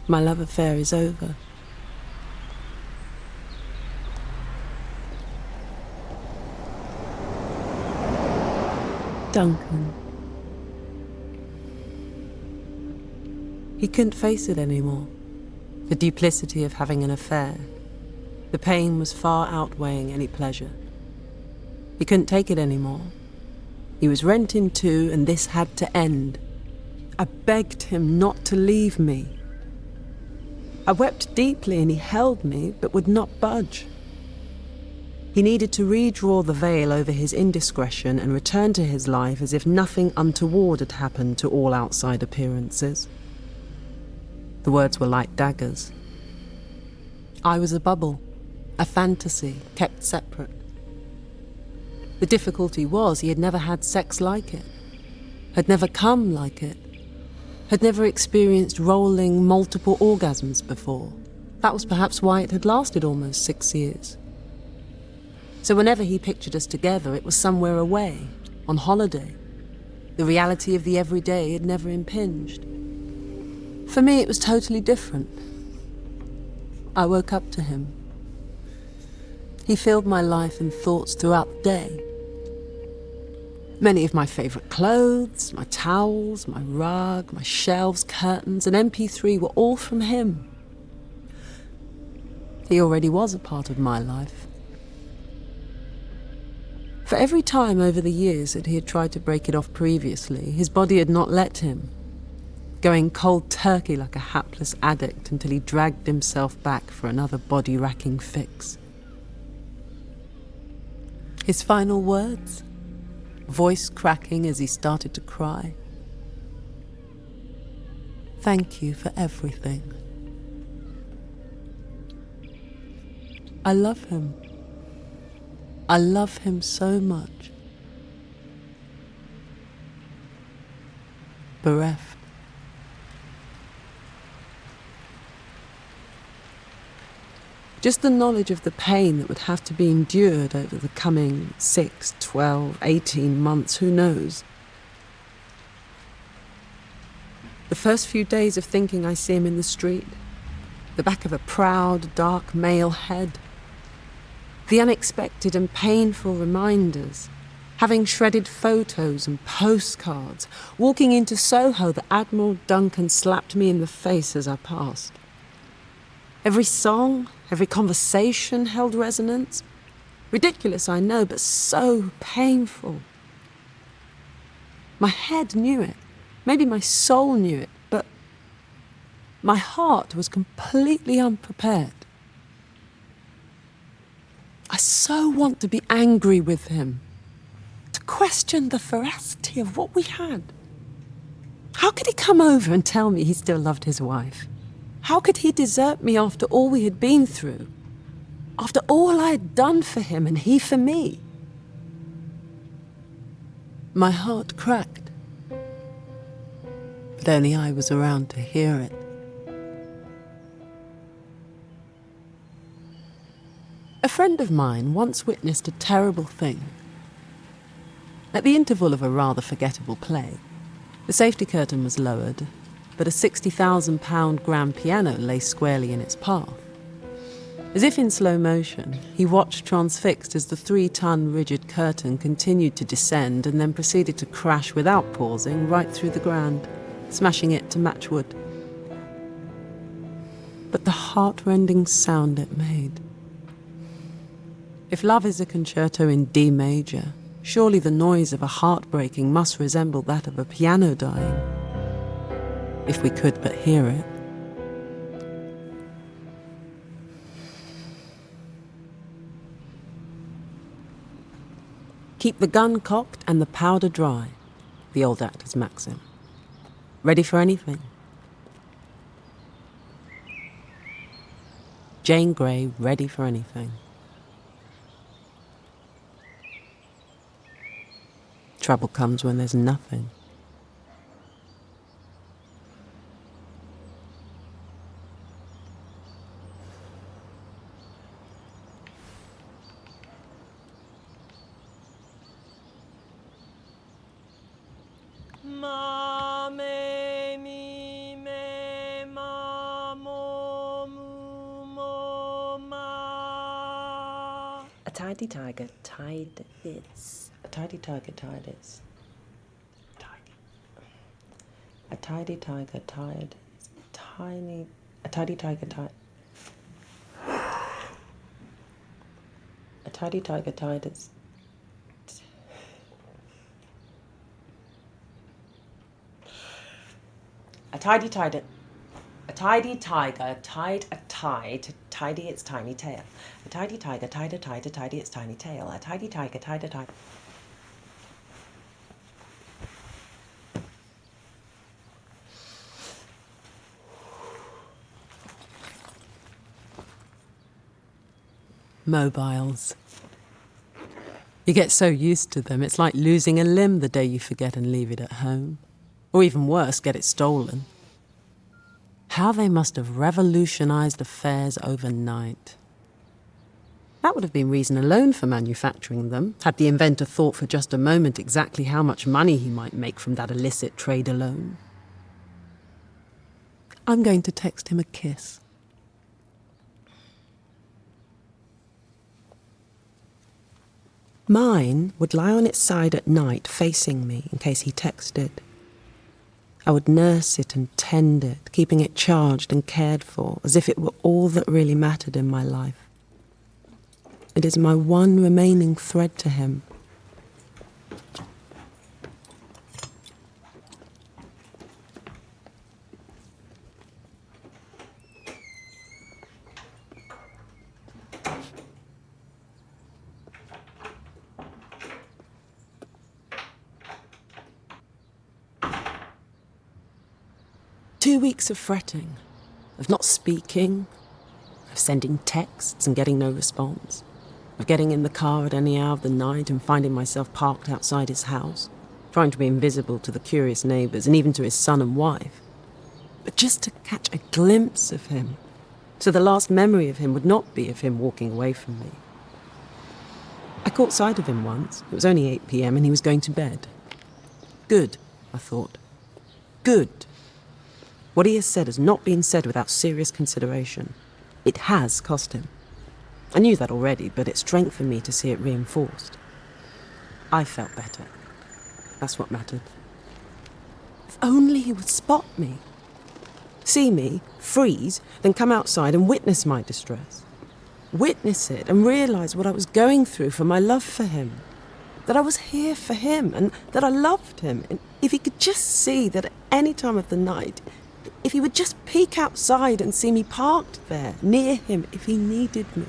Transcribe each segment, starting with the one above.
My love affair is over. Duncan. He couldn't face it anymore. The duplicity of having an affair. The pain was far outweighing any pleasure. He couldn't take it anymore. He was rent in two, and this had to end. I begged him not to leave me. I wept deeply, and he held me, but would not budge. He needed to redraw the veil over his indiscretion and return to his life as if nothing untoward had happened to all outside appearances. The words were like daggers. I was a bubble, a fantasy, kept separate. The difficulty was he had never had sex like it, had never come like it, had never experienced rolling multiple orgasms before. That was perhaps why it had lasted almost 6 years. So whenever he pictured us together, it was somewhere away, on holiday. The reality of the everyday had never impinged. For me, it was totally different. I woke up to him. He filled my life and thoughts throughout the day. Many of my favorite clothes, my towels, my rug, my shelves, curtains, and MP3 were all from him. He already was a part of my life. For every time over the years that he had tried to break it off previously, his body had not let him, going cold turkey like a hapless addict until he dragged himself back for another body-racking fix. His final words, voice cracking as he started to cry. Thank you for everything. I love him. I love him so much. Bereft. Just the knowledge of the pain that would have to be endured over the coming 6, 12, 18 months, who knows? The first few days of thinking I see him in the street, the back of a proud, dark male head, the unexpected and painful reminders, having shredded photos and postcards, walking into Soho that Admiral Duncan slapped me in the face as I passed. Every song, every conversation held resonance. Ridiculous, I know, but so painful. My head knew it. Maybe my soul knew it, but my heart was completely unprepared. I so want to be angry with him, to question the veracity of what we had. How could he come over and tell me he still loved his wife? How could he desert me after all we had been through? After all I had done for him and he for me? My heart cracked, but only I was around to hear it. A friend of mine once witnessed a terrible thing. At the interval of a rather forgettable play, the safety curtain was lowered, but a £60,000 grand piano lay squarely in its path. As if in slow motion, he watched transfixed as the 3-ton rigid curtain continued to descend and then proceeded to crash without pausing right through the grand, smashing it to matchwood. But the heart-rending sound it made. If love is a concerto in D major, surely the noise of a heartbreaking must resemble that of a piano dying. If we could but hear it. Keep the gun cocked and the powder dry, the old actor's maxim. Ready for anything. Jane Grey, ready for anything. Trouble comes when there's nothing. Ma me mi me ma tidy tiger tied its... A tidy tiger tied its... A tidy tiger tied its tiny... A tidy tiger tied... A tidy tiger tied its... A tidy tiger tied a tie to tidy its tiny tail. A tidy tiger tied a tie to tidy its tiny tail. A tidy tiger tied a tie... Mobiles. You get so used to them, it's like losing a limb the day you forget and leave it at home. Or even worse, get it stolen. How they must have revolutionized affairs overnight. That would have been reason alone for manufacturing them, had the inventor thought for just a moment exactly how much money he might make from that illicit trade alone. I'm going to text him a kiss. Mine would lie on its side at night, facing me, in case he texted. I would nurse it and tend it, keeping it charged and cared for, as if it were all that really mattered in my life. It is my one remaining thread to him. Two weeks of fretting, of not speaking, of sending texts and getting no response, of getting in the car at any hour of the night and finding myself parked outside his house, trying to be invisible to the curious neighbours and even to his son and wife. But just to catch a glimpse of him, so the last memory of him would not be of him walking away from me. I caught sight of him once. It was only 8 p.m. and he was going to bed. Good, I thought. Good. What he has said has not been said without serious consideration. It has cost him. I knew that already, but it strengthened me to see it reinforced. I felt better. That's what mattered. If only he would spot me. See me, freeze, then come outside and witness my distress. Witness it and realise what I was going through for my love for him. That I was here for him and that I loved him. And if he could just see that at any time of the night, if he would just peek outside and see me parked there, near him, if he needed me.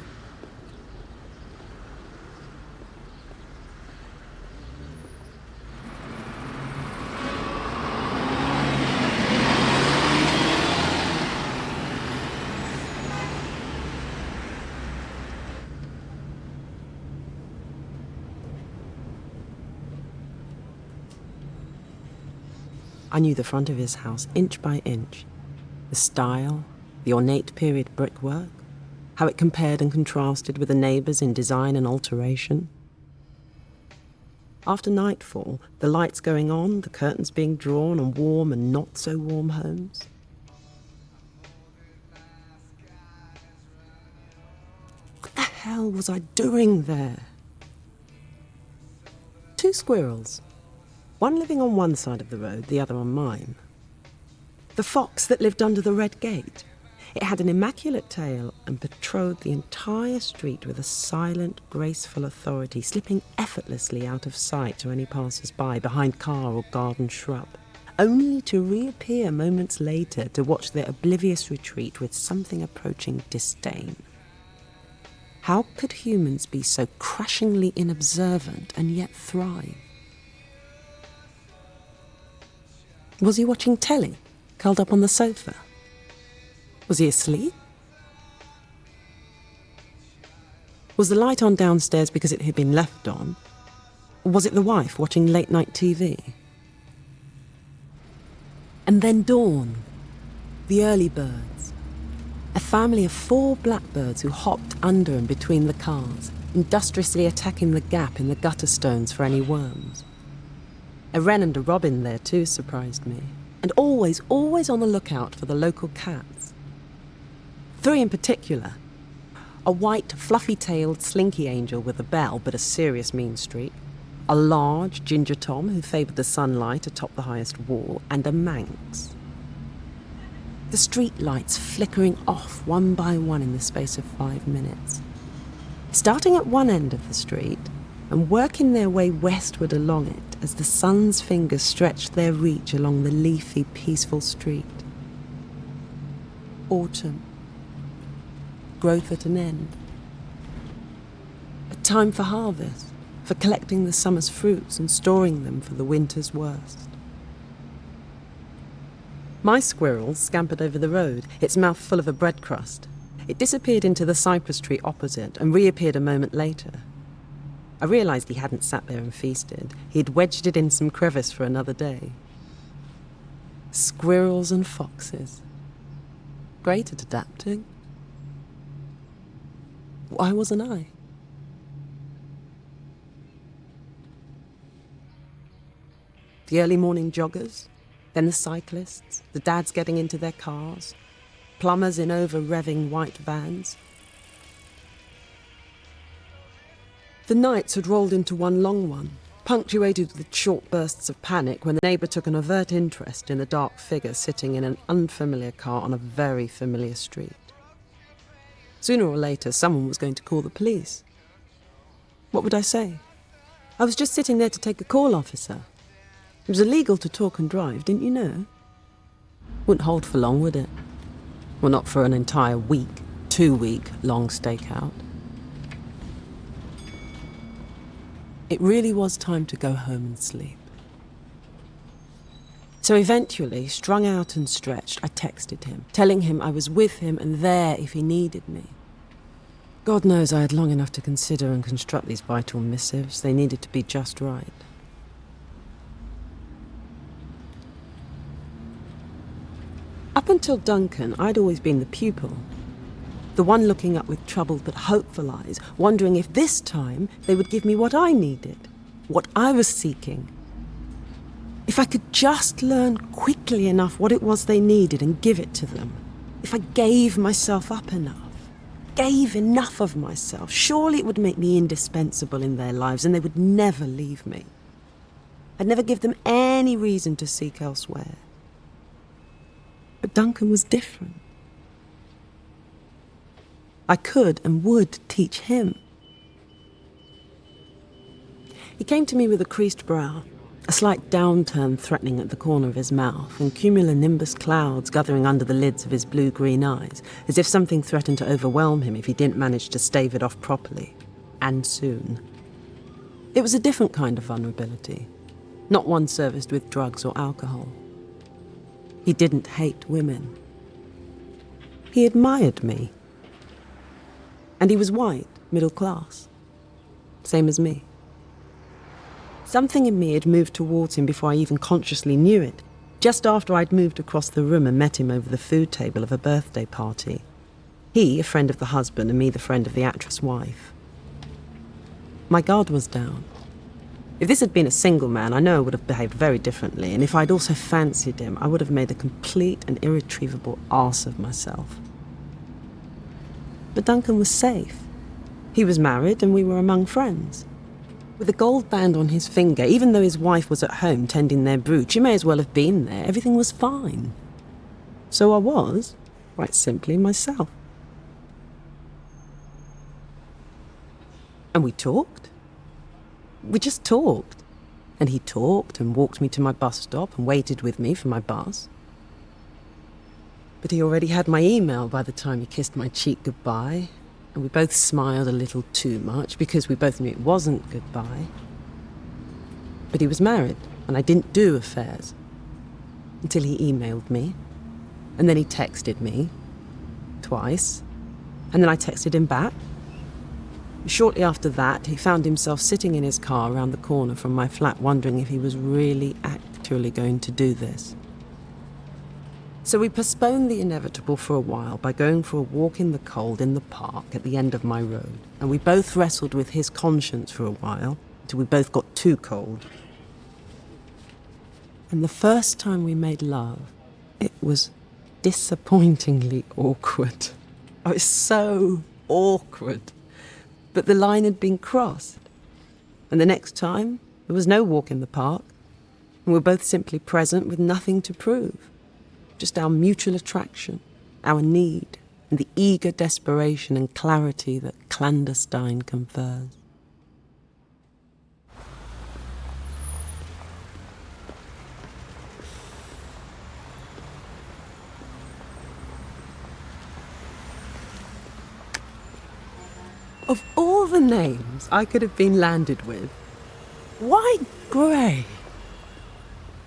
I knew the front of his house inch by inch. The style, the ornate period brickwork, how it compared and contrasted with the neighbours in design and alteration. After nightfall, the lights going on, the curtains being drawn on warm and not so warm homes. What the hell was I doing there? 2 squirrels. One living on one side of the road, the other on mine. The fox that lived under the red gate. It had an immaculate tail and patrolled the entire street with a silent, graceful authority, slipping effortlessly out of sight to any passers-by behind car or garden shrub, only to reappear moments later to watch their oblivious retreat with something approaching disdain. How could humans be so crushingly inobservant and yet thrive? Was he watching telly, curled up on the sofa? Was he asleep? Was the light on downstairs because it had been left on? Or was it the wife watching late-night TV? And then dawn, the early birds. A family of 4 blackbirds who hopped under and between the cars, industriously attacking the gap in the gutter stones for any worms. A wren and a robin there too surprised me, and always on the lookout for the local cats. 3 in particular. A white, fluffy-tailed slinky angel with a bell but a serious mean streak, a large ginger Tom who favoured the sunlight atop the highest wall, and a Manx. The street lights flickering off one by one in the space of 5 minutes. Starting at one end of the street and working their way westward along it as the sun's fingers stretched their reach along the leafy, peaceful street. Autumn. Growth at an end. A time for harvest, for collecting the summer's fruits and storing them for the winter's worst. My squirrel scampered over the road, its mouth full of a bread crust. It disappeared into the cypress tree opposite and reappeared a moment later. I realised he hadn't sat there and feasted. He had wedged it in some crevice for another day. Squirrels and foxes. Great at adapting. Why wasn't I? The early morning joggers, then the cyclists, the dads getting into their cars, plumbers in over-revving white vans. The nights had rolled into one long one, punctuated with short bursts of panic when the neighbour took an overt interest in a dark figure sitting in an unfamiliar car on a very familiar street. Sooner or later, someone was going to call the police. What would I say? I was just sitting there to take a call, officer. It was illegal to talk and drive, didn't you know? Wouldn't hold for long, would it? Well, not for an entire week, 2-week long stakeout. It really was time to go home and sleep. So eventually, strung out and stretched, I texted him, telling him I was with him and there if he needed me. God knows I had long enough to consider and construct these vital missives. They needed to be just right. Up until Duncan, I'd always been the pupil. The one looking up with troubled but hopeful eyes, wondering if this time they would give me what I needed, what I was seeking. If I could just learn quickly enough what it was they needed and give it to them. If I gave myself up enough, gave enough of myself, surely it would make me indispensable in their lives and they would never leave me. I'd never give them any reason to seek elsewhere. But Duncan was different. I could and would teach him. He came to me with a creased brow, a slight downturn threatening at the corner of his mouth, and cumulonimbus clouds gathering under the lids of his blue-green eyes, as if something threatened to overwhelm him if he didn't manage to stave it off properly, and soon. It was a different kind of vulnerability, not one serviced with drugs or alcohol. He didn't hate women. He admired me. And he was white, middle class. Same as me. Something in me had moved towards him before I even consciously knew it, just after I'd moved across the room and met him over the food table of a birthday party. He, a friend of the husband, and me, the friend of the actress' wife. My guard was down. If this had been a single man, I know I would have behaved very differently, and if I'd also fancied him, I would have made a complete and irretrievable arse of myself. But Duncan was safe. He was married, and we were among friends. With a gold band on his finger, even though his wife was at home tending their brood, she may as well have been there. Everything was fine. So I was, quite simply, myself. And we talked. We just talked. And he talked and walked me to my bus stop and waited with me for my bus. But he already had my email by the time he kissed my cheek goodbye, and we both smiled a little too much because we both knew it wasn't goodbye. But he was married, and I didn't do affairs until he emailed me, and then he texted me twice, and then I texted him back. Shortly after that, he found himself sitting in his car around the corner from my flat, wondering if he was really actually going to do this. So we postponed the inevitable for a while by going for a walk in the cold in the park at the end of my road, and we both wrestled with his conscience for a while, until we both got too cold. And the first time we made love, it was disappointingly awkward. I was so awkward. But the line had been crossed. And the next time, there was no walk in the park. And we were both simply present with nothing to prove. Just our mutual attraction, our need, and the eager desperation and clarity that clandestine confers. Of all the names I could have been landed with, why grey?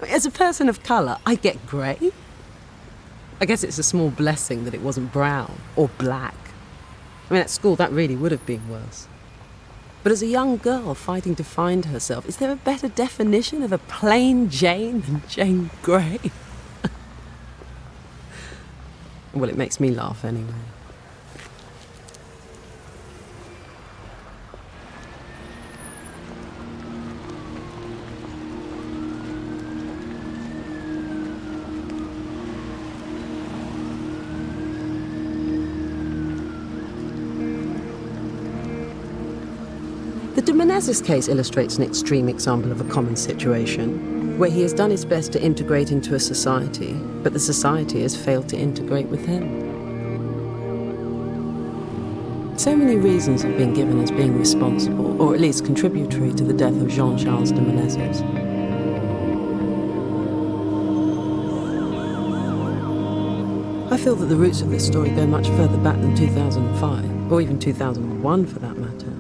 As a person of colour, I get grey. I guess it's a small blessing that it wasn't brown or black. I mean, at school that really would have been worse. But as a young girl fighting to find herself, is there a better definition of a plain Jane than Jane Grey? Well, it makes me laugh anyway. The de Menezes case illustrates an extreme example of a common situation, where he has done his best to integrate into a society, but the society has failed to integrate with him. So many reasons have been given as being responsible, or at least contributory to the death of Jean-Charles de Menezes. I feel that the roots of this story go much further back than 2005, or even 2001 for that matter.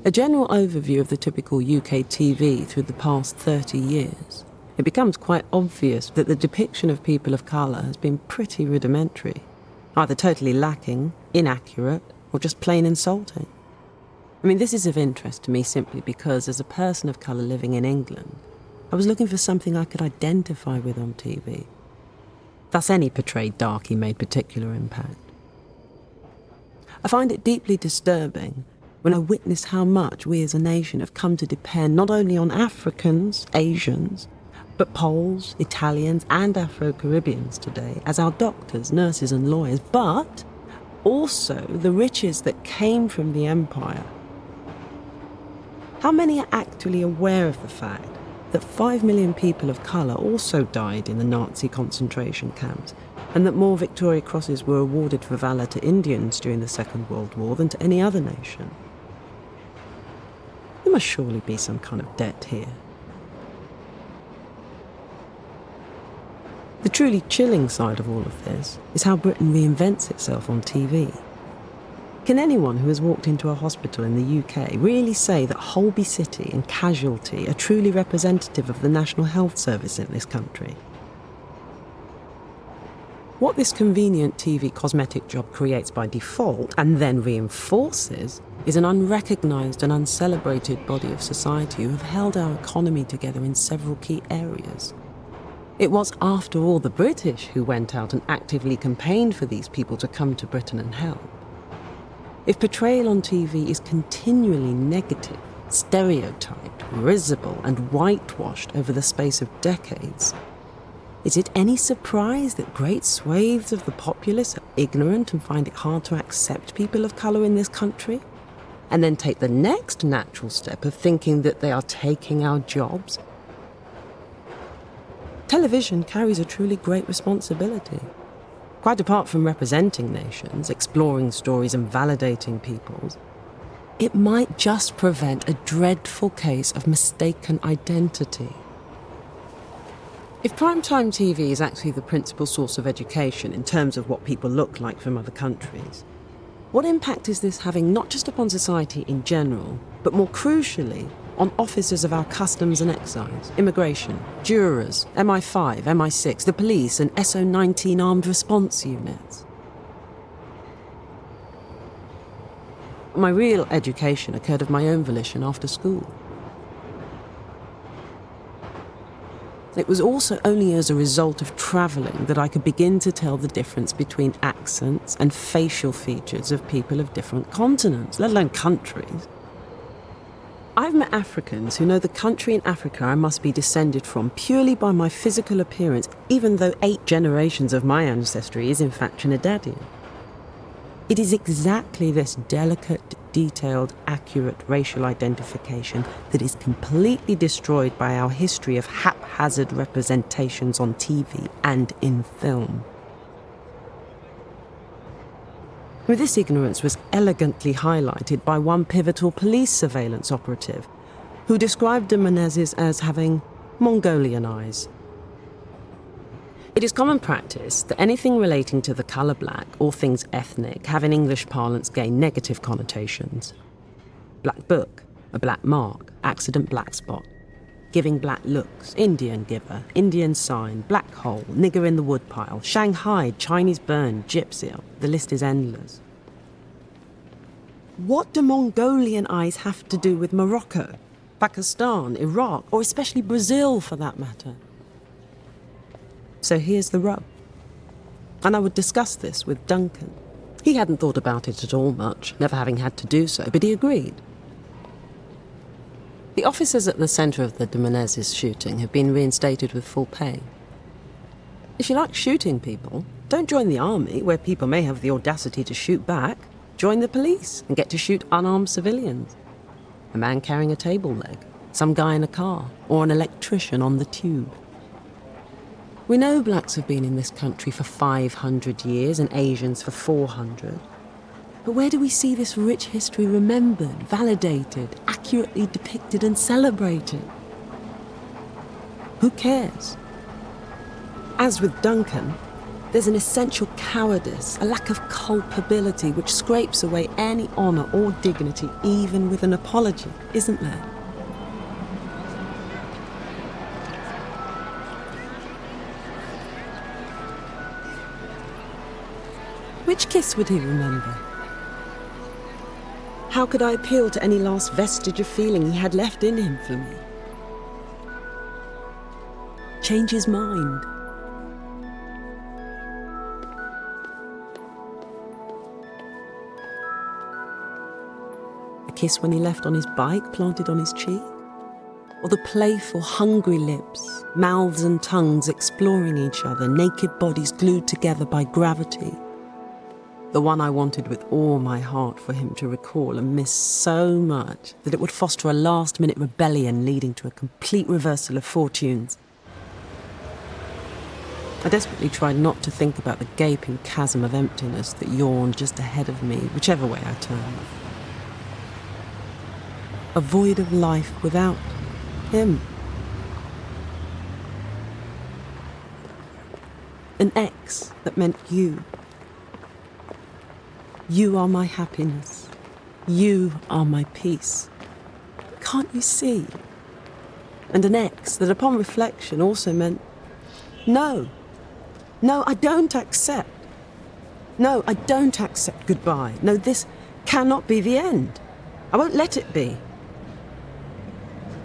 A general overview of the typical UK TV through the past 30 years, it becomes quite obvious that the depiction of people of colour has been pretty rudimentary, either totally lacking, inaccurate, or just plain insulting. I mean, this is of interest to me simply because, as a person of colour living in England, I was looking for something I could identify with on TV. Thus any portrayed darkie made particular impact. I find it deeply disturbing when I witness how much we as a nation have come to depend not only on Africans, Asians, but Poles, Italians and Afro-Caribbeans today as our doctors, nurses and lawyers, but also the riches that came from the empire. How many are actually aware of the fact that 5 million people of colour also died in the Nazi concentration camps, and that more Victoria Crosses were awarded for valour to Indians during the Second World War than to any other nation? There must surely be some kind of debt here. The truly chilling side of all of this is how Britain reinvents itself on TV. Can anyone who has walked into a hospital in the UK really say that Holby City and Casualty are truly representative of the National Health Service in this country? What this convenient TV cosmetic job creates by default, and then reinforces, is an unrecognised and uncelebrated body of society who have held our economy together in several key areas. It was, after all, the British who went out and actively campaigned for these people to come to Britain and help. If portrayal on TV is continually negative, stereotyped, risible and whitewashed over the space of decades, is it any surprise that great swathes of the populace are ignorant and find it hard to accept people of colour in this country? And then take the next natural step of thinking that they are taking our jobs? Television carries a truly great responsibility. Quite apart from representing nations, exploring stories and validating peoples, it might just prevent a dreadful case of mistaken identity. If primetime TV is actually the principal source of education in terms of what people look like from other countries, what impact is this having not just upon society in general, but more crucially, on officers of our customs and excise, immigration, jurors, MI5, MI6, the police and SO19 armed response units? My real education occurred of my own volition after school. It was also only as a result of travelling that I could begin to tell the difference between accents and facial features of people of different continents, let alone countries. I've met Africans who know the country in Africa I must be descended from purely by my physical appearance, even though 8 generations of my ancestry is in fact Trinidadian. It is exactly this delicate, detailed, accurate racial identification that is completely destroyed by our history of haphazard representations on TV and in film. This ignorance was elegantly highlighted by one pivotal police surveillance operative, who described the Menezes as having Mongolian eyes. It is common practice that anything relating to the colour black, or things ethnic, have in English parlance gained negative connotations. Black book, a black mark, accident black spot, giving black looks, Indian giver, Indian sign, black hole, nigger in the woodpile, Shanghai, Chinese burn, gypsy, the list is endless. What do Mongolian eyes have to do with Morocco, Pakistan, Iraq, or especially Brazil for that matter? So here's the rub. And I would discuss this with Duncan. He hadn't thought about it at all much, never having had to do so, but he agreed. The officers at the centre of the de Menezes shooting have been reinstated with full pay. If you like shooting people, don't join the army, where people may have the audacity to shoot back. Join the police and get to shoot unarmed civilians. A man carrying a table leg, some guy in a car, or an electrician on the tube. We know blacks have been in this country for 500 years and Asians for 400. But where do we see this rich history remembered, validated, accurately depicted and celebrated? Who cares? As with Duncan, there's an essential cowardice, a lack of culpability which scrapes away any honour or dignity, even with an apology, isn't there? Which kiss would he remember? How could I appeal to any last vestige of feeling he had left in him for me? Change his mind. A kiss when he left on his bike planted on his cheek? Or the playful, hungry lips, mouths and tongues exploring each other, naked bodies glued together by gravity? The one I wanted with all my heart for him to recall and miss so much that it would foster a last-minute rebellion leading to a complete reversal of fortunes. I desperately tried not to think about the gaping chasm of emptiness that yawned just ahead of me, whichever way I turned. A void of life without him. An X that meant you. You are my happiness. You are my peace. Can't you see? And an X that upon reflection also meant no. No, I don't accept. No, I don't accept goodbye. No, this cannot be the end. I won't let it be.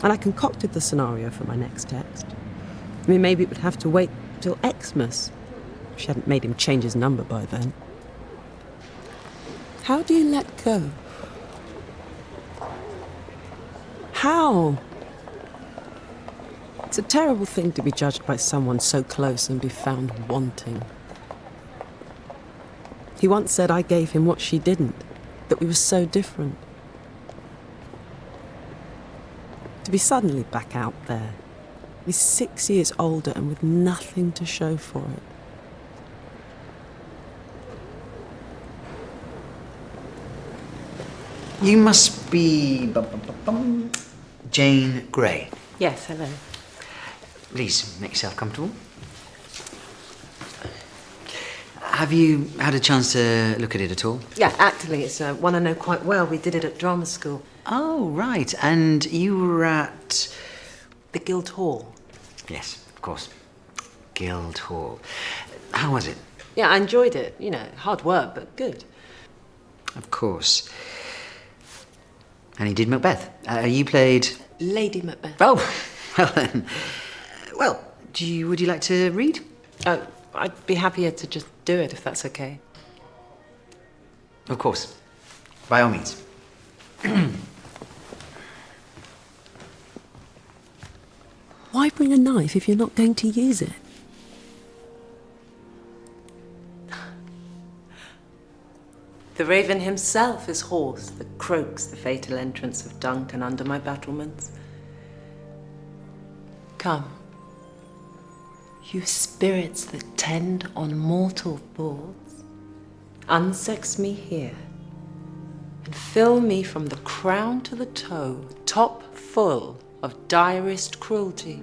And I concocted the scenario for my next text. I mean, maybe it would have to wait till Xmas. She hadn't made him change his number by then. How do you let go? How? It's a terrible thing to be judged by someone so close and be found wanting. He once said I gave him what she didn't, that we were so different. To be suddenly back out there, be 6 years older and with nothing to show for it. You must be Jane Grey. Yes, hello. Please make yourself comfortable. Have you had a chance to look at it at all? Yeah, actually, it's one I know quite well. We did it at drama school. Oh, right. And you were at... The Guildhall. Yes, of course. Guildhall. How was it? Yeah, I enjoyed it. You know, hard work, but good. Of course. And you did Macbeth. You played... Lady Macbeth. Oh, well then. Well, would you like to read? Oh, I'd be happier to just do it, if that's okay. Of course. By all means. Why bring a knife if you're not going to use it? The raven himself is hoarse that croaks the fatal entrance of Duncan under my battlements. Come, you spirits that tend on mortal thoughts, unsex me here, and fill me from the crown to the toe, top full of direst cruelty.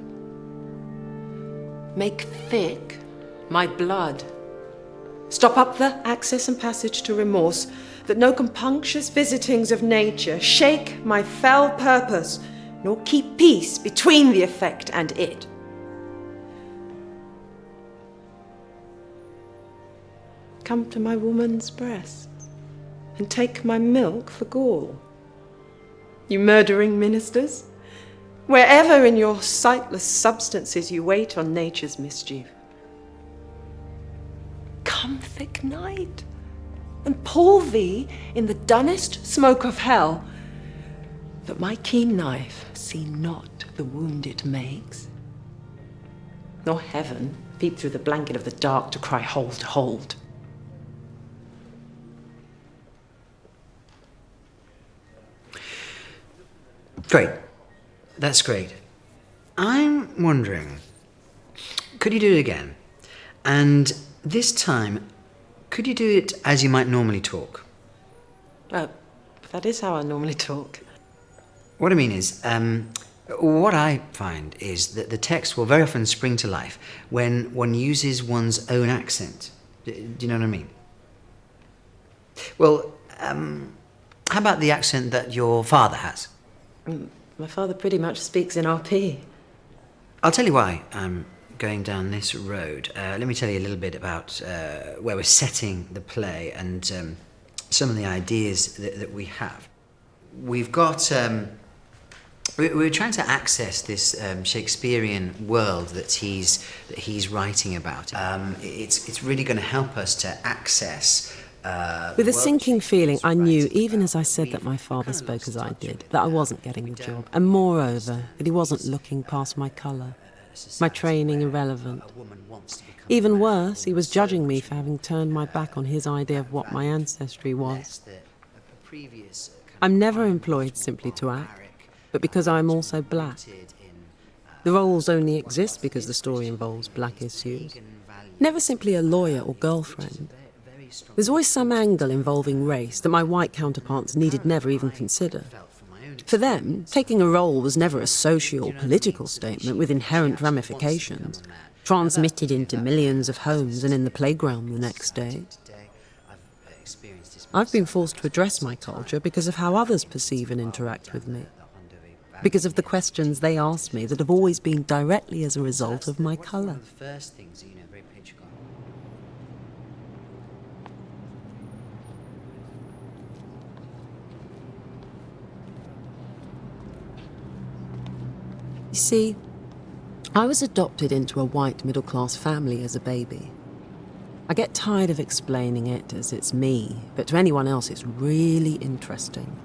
Make thick my blood. Stop up the access and passage to remorse, that no compunctious visitings of nature shake my fell purpose, nor keep peace between the effect and it. Come to my woman's breasts, and take my milk for gall. You murdering ministers, wherever in your sightless substances you wait on nature's mischief. Come, thick night, and pull thee in the dunnest smoke of hell, that my keen knife see not the wound it makes, nor heaven peep through the blanket of the dark to cry, hold, hold. Great. That's great. I'm wondering, could you do it again? And this time, could you do it as you might normally talk? That is how I normally talk. What I mean is, what I find is that the text will very often spring to life when one uses one's own accent. Do you know what I mean? Well, how about the accent that your father has? My father pretty much speaks in RP. I'll tell you why I'm going down this road. Let me tell you a little bit about where we're setting the play and some of the ideas that we have. We've got... we're trying to access this Shakespearean world that he's writing about. It's really going to help us to access... With a sinking feeling, I knew, even as I said that my father spoke as I did, that I wasn't getting the job. And moreover, that he wasn't looking past my colour, my training irrelevant. Even worse, he was judging me for having turned my back on his idea of what my ancestry was. I'm never employed simply to act, but because I'm also black. The roles only exist because the story involves black issues. Never simply a lawyer or girlfriend. There's always some angle involving race that my white counterparts needed never even consider. For them, taking a role was never a social or political statement with inherent ramifications, transmitted into millions of homes and in the playground the next day. I've been forced to address my culture because of how others perceive and interact with me, because of the questions they ask me that have always been directly as a result of my colour. You see, I was adopted into a white middle-class family as a baby. I get tired of explaining it as it's me, but to anyone else it's really interesting.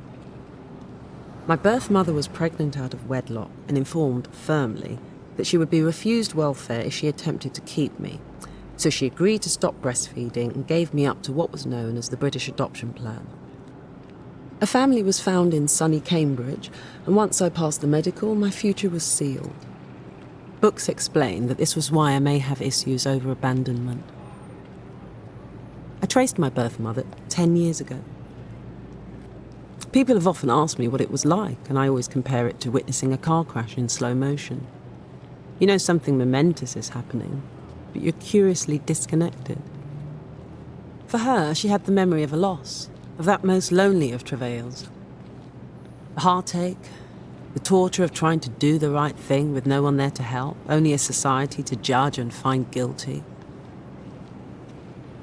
My birth mother was pregnant out of wedlock and informed firmly that she would be refused welfare if she attempted to keep me, so she agreed to stop breastfeeding and gave me up to what was known as the British Adoption Plan. A family was found in sunny Cambridge, and once I passed the medical, my future was sealed. Books explain that this was why I may have issues over abandonment. I traced my birth mother 10 years ago. People have often asked me what it was like, and I always compare it to witnessing a car crash in slow motion. You know something momentous is happening, but you're curiously disconnected. For her, she had the memory of a loss, of that most lonely of travails. The heartache, the torture of trying to do the right thing with no one there to help, only a society to judge and find guilty.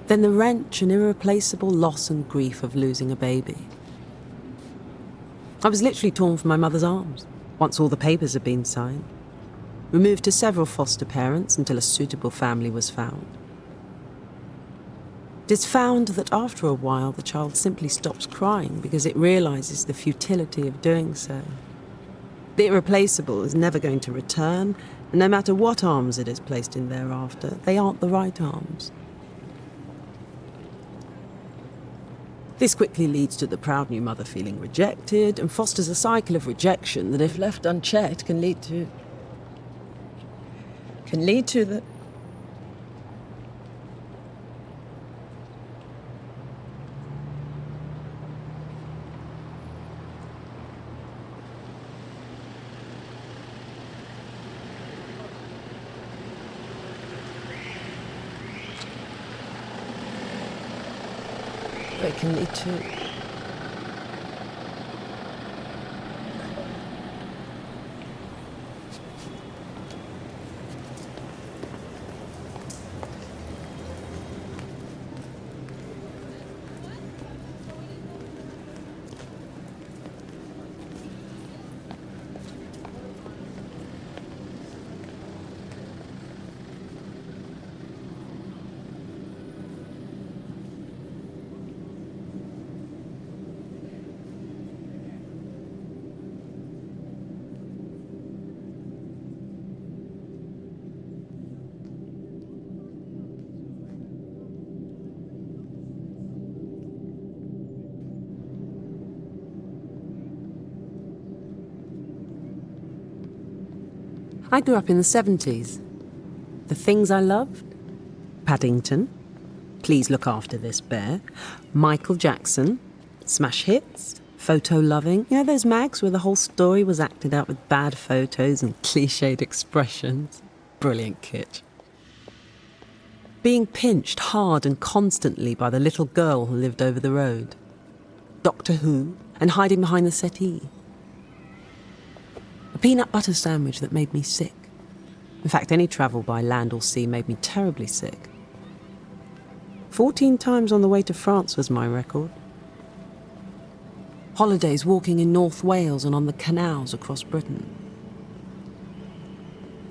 Then the wrench and irreplaceable loss and grief of losing a baby. I was literally torn from my mother's arms, once all the papers had been signed. Removed to several foster parents until a suitable family was found. It is found that after a while the child simply stops crying because it realises the futility of doing so. The irreplaceable is never going to return, And no matter what arms it is placed in thereafter, they aren't the right arms. This quickly leads to the proud new mother feeling rejected and fosters a cycle of rejection that, if left unchecked, can lead to the... It can lead to... I grew up in the 70s. The things I loved? Paddington, Please Look After This Bear, Michael Jackson, smash hits, photo loving. You know those mags where the whole story was acted out with bad photos and cliched expressions? Brilliant kitsch. Being pinched hard and constantly by the little girl who lived over the road. Doctor Who, and hiding behind the settee. A peanut butter sandwich that made me sick. In fact, any travel by land or sea made me terribly sick. 14 times on the way to France was my record. Holidays walking in North Wales and on the canals across Britain.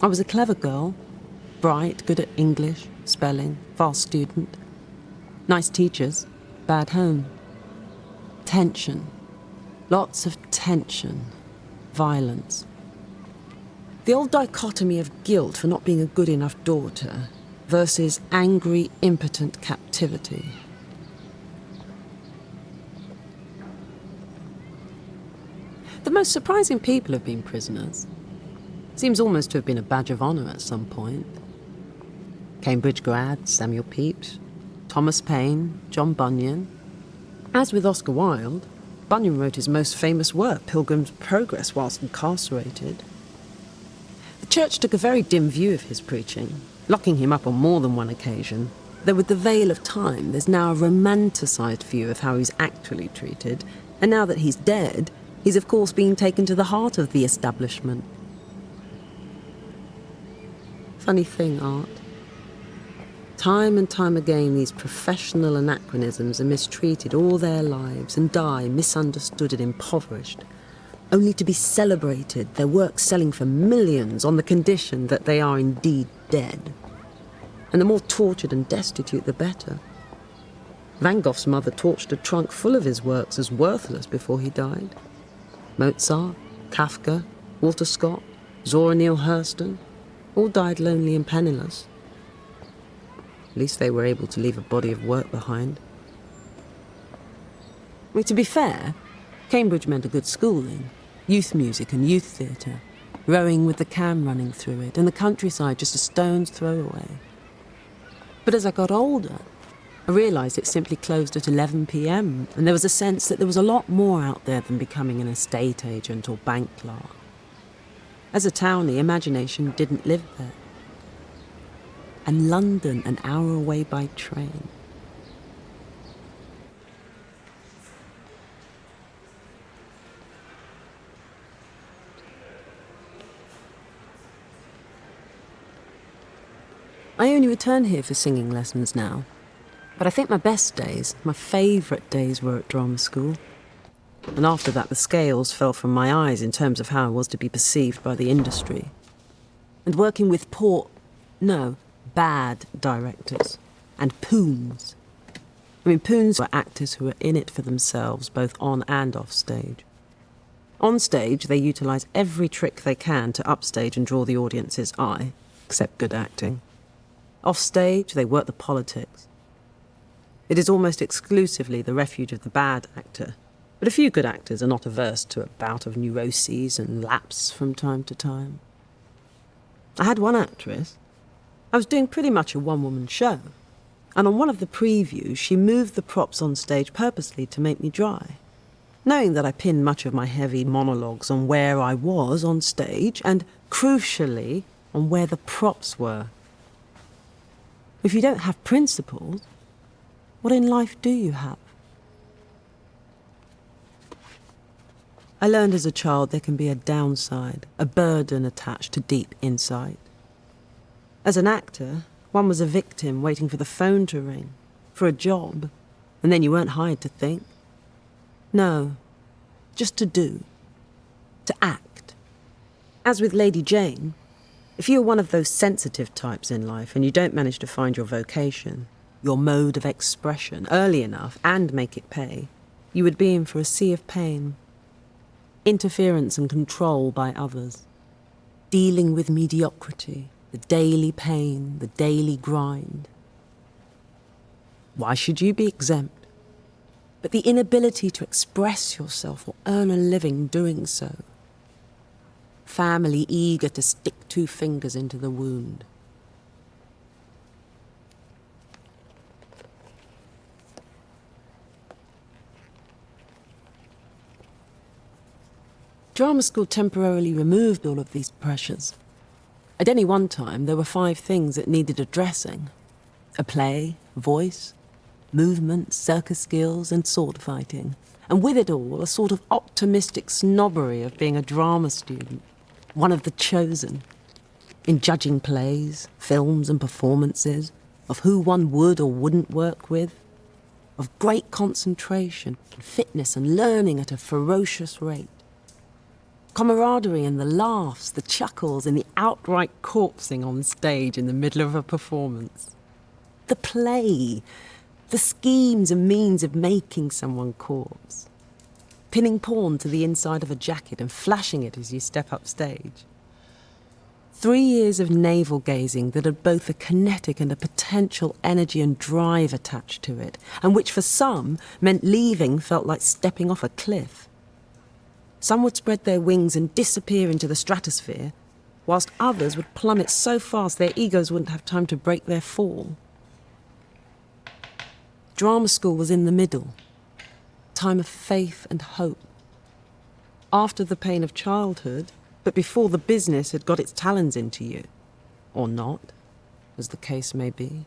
I was a clever girl, bright, good at English, spelling, fast student. Nice teachers, bad home. Tension. Lots of tension. Violence. The old dichotomy of guilt for not being a good enough daughter versus angry, impotent captivity. The most surprising people have been prisoners. Seems almost to have been a badge of honour at some point. Cambridge grad Samuel Pepys, Thomas Paine, John Bunyan. As with Oscar Wilde, Bunyan wrote his most famous work, Pilgrim's Progress, whilst incarcerated. The church took a very dim view of his preaching, locking him up on more than one occasion, though with the veil of time there's now a romanticised view of how he's actually treated, and now that he's dead, he's of course being taken to the heart of the establishment. Funny thing, art. Time and time again these professional anachronisms are mistreated all their lives and die misunderstood and impoverished, only to be celebrated, their work selling for millions on the condition that they are indeed dead. And the more tortured and destitute, the better. Van Gogh's mother torched a trunk full of his works as worthless before he died. Mozart, Kafka, Walter Scott, Zora Neale Hurston, all died lonely and penniless. At least they were able to leave a body of work behind. I mean, to be fair, Cambridge meant a good schooling, youth music and youth theatre, rowing with the Cam running through it, and the countryside just a stone's throw away. But as I got older, I realised it simply closed at 11 p.m, and there was a sense that there was a lot more out there than becoming an estate agent or bank clerk. As a townie, imagination didn't live there. And London an hour away by train. I only return here for singing lessons now, but I think my best days, my favourite days were at drama school. And after that the scales fell from my eyes in terms of how I was to be perceived by the industry. And working with bad directors, and poons. I mean, poons were actors who were in it for themselves, both on and off stage. On stage, they utilise every trick they can to upstage and draw the audience's eye, except good acting. Off stage, they work the politics. It is almost exclusively the refuge of the bad actor, but a few good actors are not averse to a bout of neuroses and lapse from time to time. I had one actress. I was doing pretty much a one-woman show, and on one of the previews, she moved the props on stage purposely to make me dry, knowing that I pinned much of my heavy monologues on where I was on stage and, crucially, on where the props were. If you don't have principles, what in life do you have? I learned as a child there can be a downside, a burden attached to deep insight. As an actor, one was a victim waiting for the phone to ring, for a job, and then you weren't hired to think. No, just to do, to act. As with Lady Jane, if you're one of those sensitive types in life and you don't manage to find your vocation, your mode of expression, early enough and make it pay, you would be in for a sea of pain. Interference and control by others. Dealing with mediocrity, the daily pain, the daily grind. Why should you be exempt? But the inability to express yourself or earn a living doing so. Family eager to stick two fingers into the wound. Drama school temporarily removed all of these pressures. At any one time, there were 5 things that needed addressing. A play, voice, movement, circus skills, and sword fighting. And with it all, a sort of optimistic snobbery of being a drama student, one of the chosen. In judging plays, films, and performances, of who one would or wouldn't work with, of great concentration, fitness, and learning at a ferocious rate. Camaraderie and the laughs, the chuckles, and the outright corpsing on stage in the middle of a performance. The play, the schemes and means of making someone corpse. Pinning porn to the inside of a jacket and flashing it as you step up stage. 3 years of navel-gazing that had both a kinetic and a potential energy and drive attached to it, and which for some meant leaving felt like stepping off a cliff. Some would spread their wings and disappear into the stratosphere, whilst others would plummet so fast their egos wouldn't have time to break their fall. Drama school was in the middle, time of faith and hope. After the pain of childhood, but before the business had got its talons into you. Or not, as the case may be.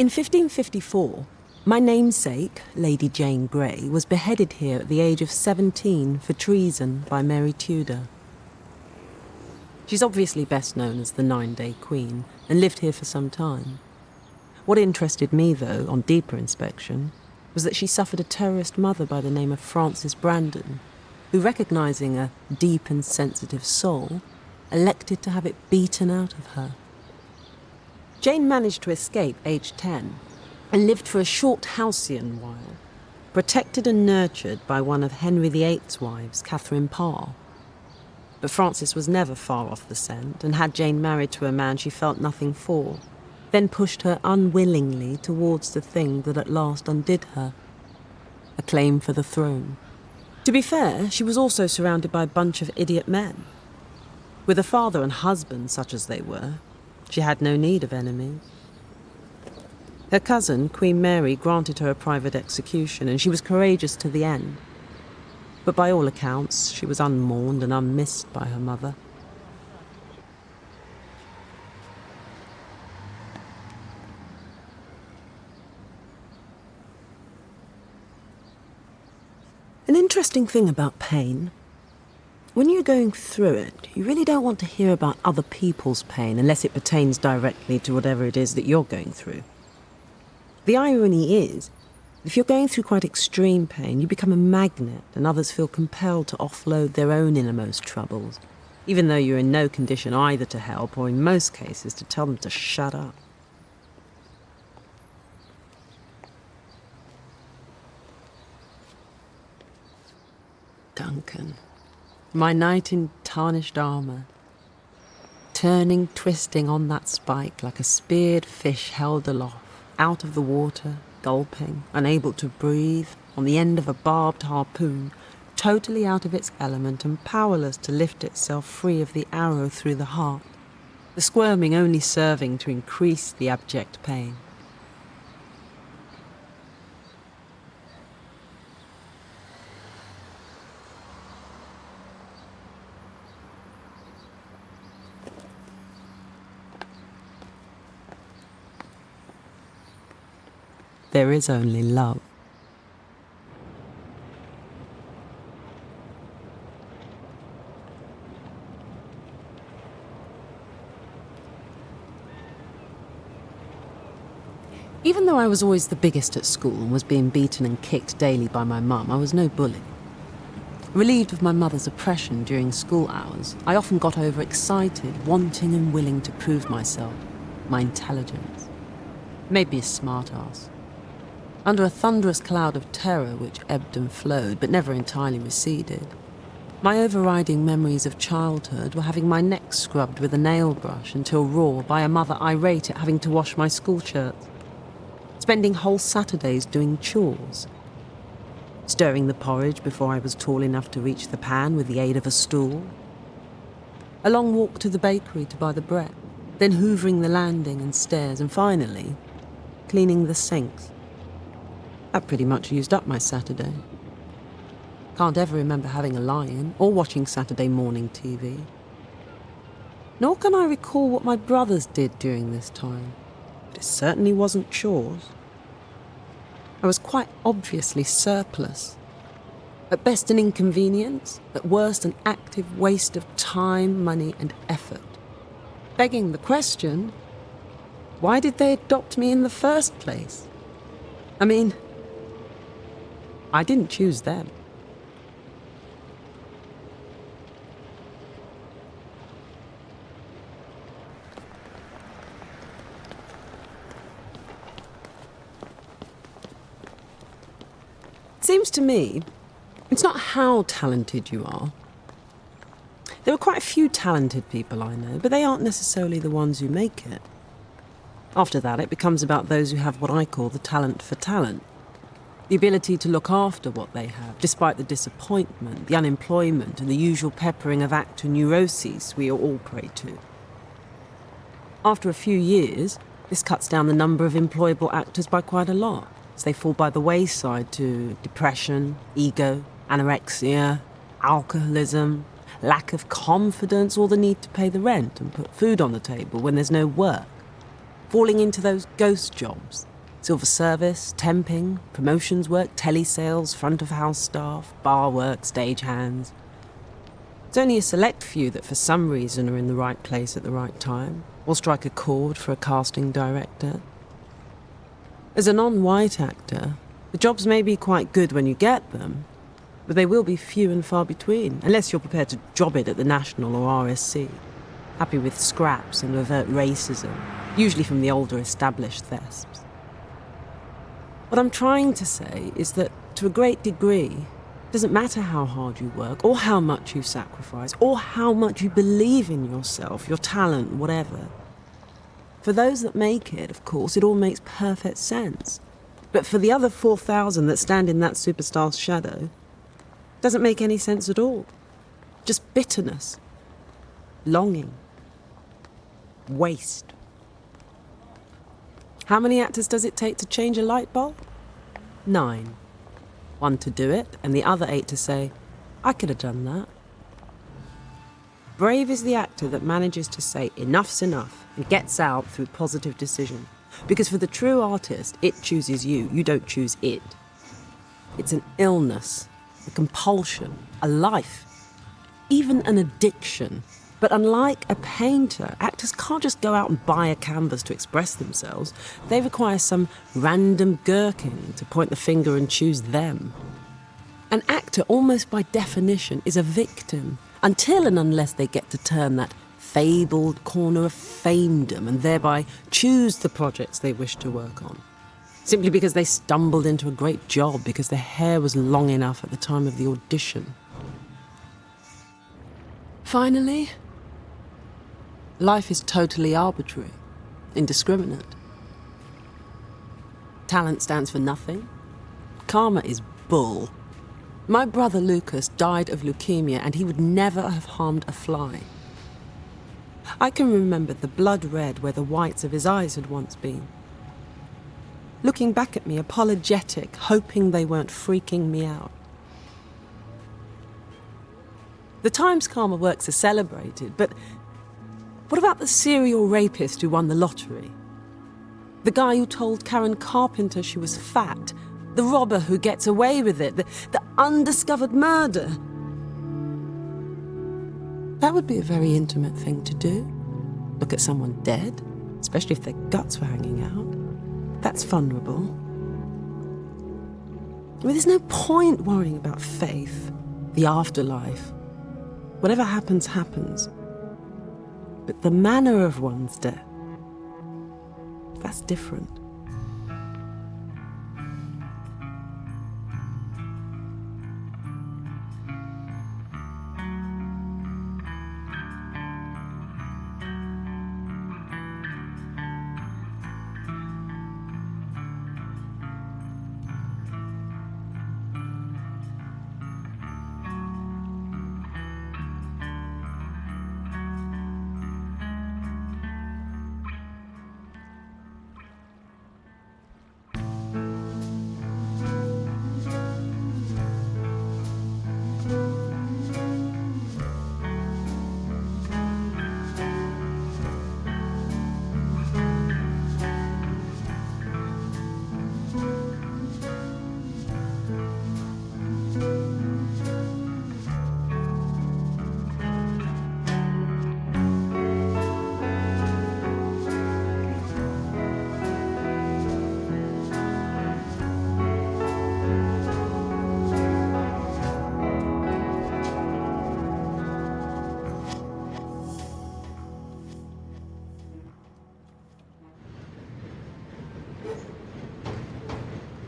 In 1554, my namesake, Lady Jane Grey, was beheaded here at the age of 17 for treason by Mary Tudor. She's obviously best known as the 9-Day Queen, and lived here for some time. What interested me, though, on deeper inspection, was that she suffered a terrorist mother by the name of Frances Brandon, who, recognising a deep and sensitive soul, elected to have it beaten out of her. Jane managed to escape aged 10, and lived for a short halcyon while, protected and nurtured by one of Henry VIII's wives, Catherine Parr. But Frances was never far off the scent, and had Jane married to a man she felt nothing for, then pushed her unwillingly towards the thing that at last undid her, a claim for the throne. To be fair, she was also surrounded by a bunch of idiot men. With a father and husband such as they were, she had no need of enemies. Her cousin, Queen Mary, granted her a private execution, and she was courageous to the end. But by all accounts, she was unmourned and unmissed by her mother. An interesting thing about pain: when you're going through it, you really don't want to hear about other people's pain unless it pertains directly to whatever it is that you're going through. The irony is, if you're going through quite extreme pain, you become a magnet and others feel compelled to offload their own innermost troubles, even though you're in no condition either to help or, in most cases, to tell them to shut up. Duncan, my knight in tarnished armour, turning, twisting on that spike like a speared fish held aloft, out of the water, gulping, unable to breathe, on the end of a barbed harpoon, totally out of its element and powerless to lift itself free of the arrow through the heart, the squirming only serving to increase the abject pain. There is only love. Even though I was always the biggest at school and was being beaten and kicked daily by my mum, I was no bully. Relieved of my mother's oppression during school hours, I often got overexcited, wanting and willing to prove myself, my intelligence. Made me a smart-ass. Under a thunderous cloud of terror which ebbed and flowed, but never entirely receded, my overriding memories of childhood were having my neck scrubbed with a nail brush until raw by a mother irate at having to wash my school shirts, spending whole Saturdays doing chores, stirring the porridge before I was tall enough to reach the pan with the aid of a stool, a long walk to the bakery to buy the bread, then hoovering the landing and stairs, and finally cleaning the sinks. That pretty much used up my Saturday. Can't ever remember having a lie-in or watching Saturday morning TV. Nor can I recall what my brothers did during this time, but it certainly wasn't chores. I was quite obviously surplus. At best an inconvenience, at worst an active waste of time, money and effort. Begging the question, why did they adopt me in the first place? I mean, I didn't choose them. It seems to me, it's not how talented you are. There are quite a few talented people I know, but they aren't necessarily the ones who make it. After that, it becomes about those who have what I call the talent for talent. The ability to look after what they have, despite the disappointment, the unemployment, and the usual peppering of actor neuroses we are all prey to. After a few years, this cuts down the number of employable actors by quite a lot, as they fall by the wayside to depression, ego, anorexia, alcoholism, lack of confidence, or the need to pay the rent and put food on the table when there's no work, falling into those ghost jobs, Silver service, temping, promotions work, telesales, front of house staff, bar work, stagehands. It's only a select few that for some reason are in the right place at the right time, or strike a chord for a casting director. As a non-white actor, the jobs may be quite good when you get them, but they will be few and far between, unless you're prepared to job it at the National or RSC, happy with scraps and overt racism, usually from the older established thesps. What I'm trying to say is that, to a great degree, it doesn't matter how hard you work, or how much you sacrifice, or how much you believe in yourself, your talent, whatever. For those that make it, of course, it all makes perfect sense. But for the other 4,000 that stand in that superstar's shadow, it doesn't make any sense at all. Just bitterness, longing, waste. How many actors does it take to change a light bulb? 9. 1 to do it, and the other 8 to say, I could have done that. Brave is the actor that manages to say enough's enough and gets out through positive decision. Because for the true artist, it chooses you, you don't choose it. It's an illness, a compulsion, a life, even an addiction. But unlike a painter, actors can't just go out and buy a canvas to express themselves. They require some random gherkin to point the finger and choose them. An actor, almost by definition, is a victim, until and unless they get to turn that fabled corner of famedom and thereby choose the projects they wish to work on. Simply because they stumbled into a great job because their hair was long enough at the time of the audition. Finally, life is totally arbitrary, indiscriminate. Talent stands for nothing. Karma is bull. My brother Lucas died of leukemia and he would never have harmed a fly. I can remember the blood red where the whites of his eyes had once been. Looking back at me, apologetic, hoping they weren't freaking me out. The times karma works are celebrated, but what about the serial rapist who won the lottery? The guy who told Karen Carpenter she was fat? The robber who gets away with it? The undiscovered murder? That would be a very intimate thing to do. Look at someone dead, especially if their guts were hanging out. That's vulnerable. I mean, there's no point worrying about faith, the afterlife. Whatever happens, happens. But the manner of one's death, that's different.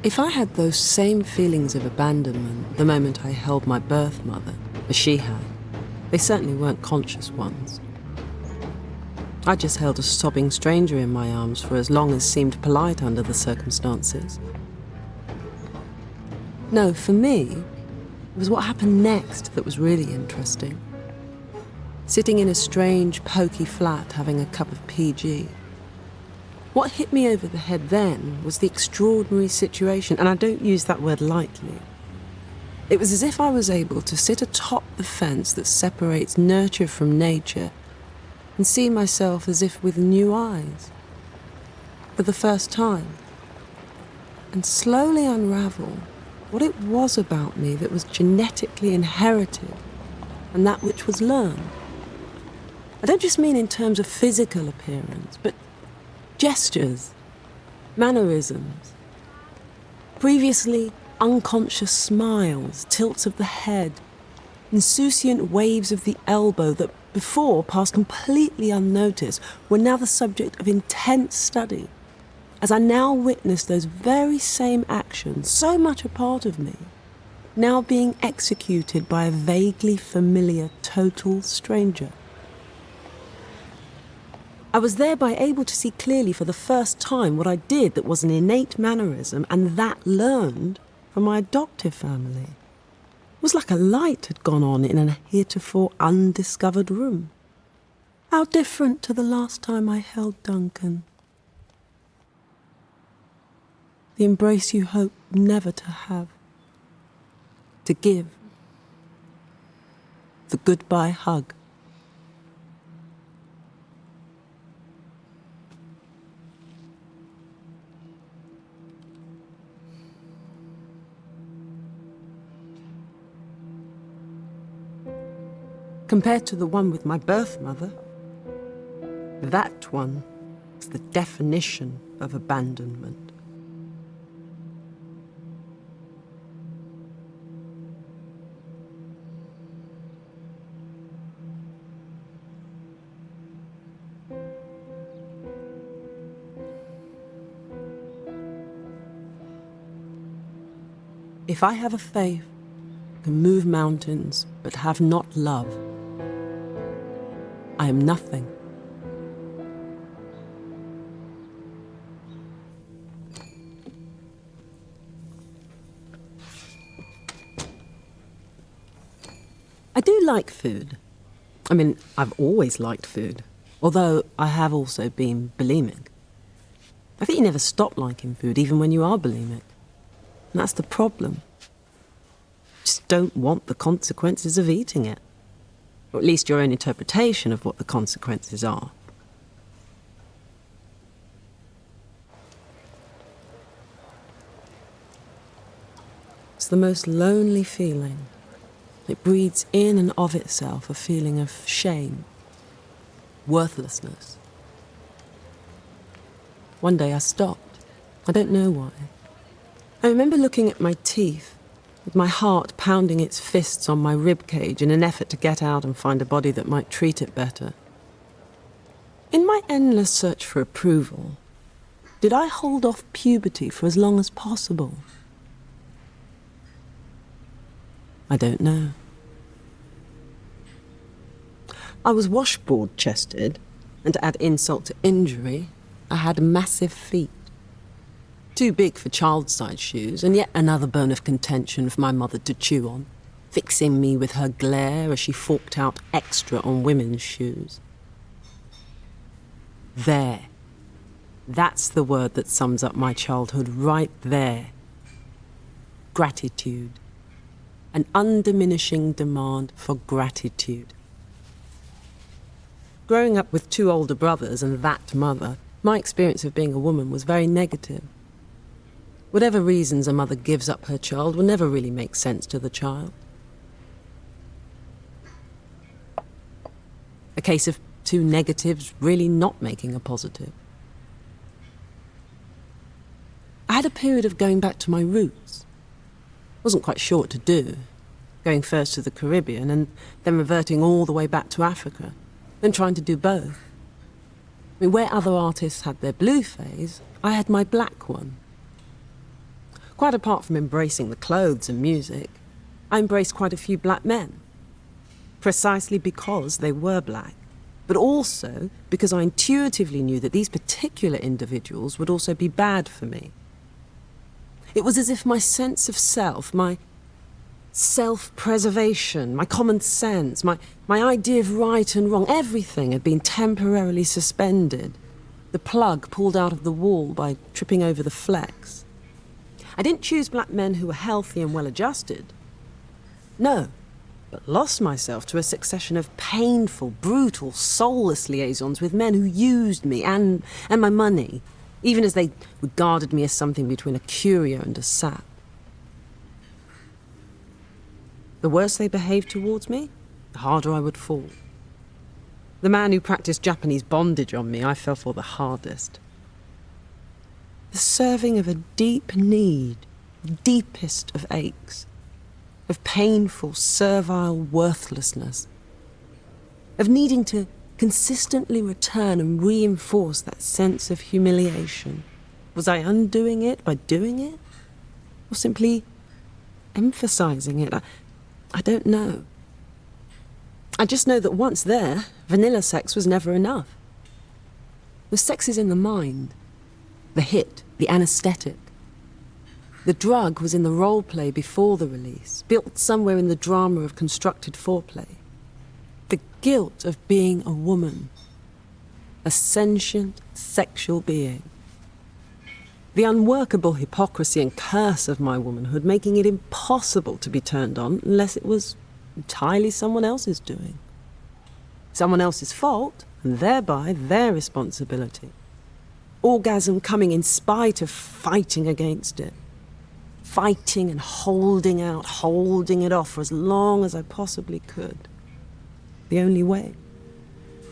If I had those same feelings of abandonment the moment I held my birth mother, as she had, they certainly weren't conscious ones. I just held a sobbing stranger in my arms for as long as seemed polite under the circumstances. No, for me, it was what happened next that was really interesting. Sitting in a strange, poky flat having a cup of PG. What hit me over the head then was the extraordinary situation, and I don't use that word lightly. It was as if I was able to sit atop the fence that separates nurture from nature and see myself as if with new eyes. For the first time. and slowly unravel what it was about me that was genetically inherited and that which was learned. I don't just mean in terms of physical appearance, but gestures, mannerisms, previously unconscious smiles, tilts of the head, insouciant waves of the elbow that before passed completely unnoticed were now the subject of intense study, as I now witnessed those very same actions, so much a part of me, now being executed by a vaguely familiar total stranger. I was thereby able to see clearly for the first time what I did that was an innate mannerism and that learned from my adoptive family. It was like a light had gone on in a heretofore undiscovered room. How different to the last time I held Duncan. The embrace you hope never to have. To give. The goodbye hug. Compared to the one with my birth mother, that one is the definition of abandonment. If I have a faith, can move mountains, but have not love, I am nothing. I do like food. I mean, I've always liked food, although I have also been bulimic. I think you never stop liking food, even when you are bulimic. And that's the problem. Just don't want the consequences of eating it. Or at least your own interpretation of what the consequences are. It's the most lonely feeling. It breeds in and of itself a feeling of shame, worthlessness. One day I stopped. I don't know why. I remember looking at my teeth, with my heart pounding its fists on my rib cage in an effort to get out and find a body that might treat it better. In my endless search for approval, did I hold off puberty for as long as possible? I don't know. I was washboard-chested, and to add insult to injury, I had massive feet. Too big for child-sized shoes, and yet another bone of contention for my mother to chew on, fixing me with her glare as she forked out extra on women's shoes. There. That's the word that sums up my childhood right there. Gratitude. An undiminishing demand for gratitude. Growing up with two older brothers and that mother, my experience of being a woman was very negative. Whatever reasons a mother gives up her child will never really make sense to the child. A case of two negatives really not making a positive. I had a period of going back to my roots. Wasn't quite sure what to do. Going first to the Caribbean and then reverting all the way back to Africa. Then trying to do both. I mean, where other artists had their blue phase, I had my black one. Quite apart from embracing the clothes and music, I embraced quite a few black men. Precisely because they were black, but also because I intuitively knew that these particular individuals would also be bad for me. It was as if my sense of self, my self-preservation, my common sense, my idea of right and wrong, everything had been temporarily suspended. The plug pulled out of the wall by tripping over the flex. I didn't choose black men who were healthy and well-adjusted. No, but lost myself to a succession of painful, brutal, soulless liaisons with men who used me and my money even as they regarded me as something between a curio and a sap. The worse they behaved towards me, the harder I would fall. The man who practiced Japanese bondage on me, I fell for the hardest. The serving of a deep need, the deepest of aches, of painful, servile worthlessness, of needing to consistently return and reinforce that sense of humiliation. Was I undoing it by doing it? Or simply emphasizing it? I don't know. I just know that once there, vanilla sex was never enough. The sex is in the mind, the hit, the anesthetic. The drug was in the role play before the release, built somewhere in the drama of constructed foreplay. The guilt of being a woman, a sentient sexual being. The unworkable hypocrisy and curse of my womanhood, making it impossible to be turned on unless it was entirely someone else's doing. Someone else's fault, and thereby their responsibility. Orgasm coming in spite of fighting against it. Fighting and holding out, holding it off for as long as I possibly could. The only way.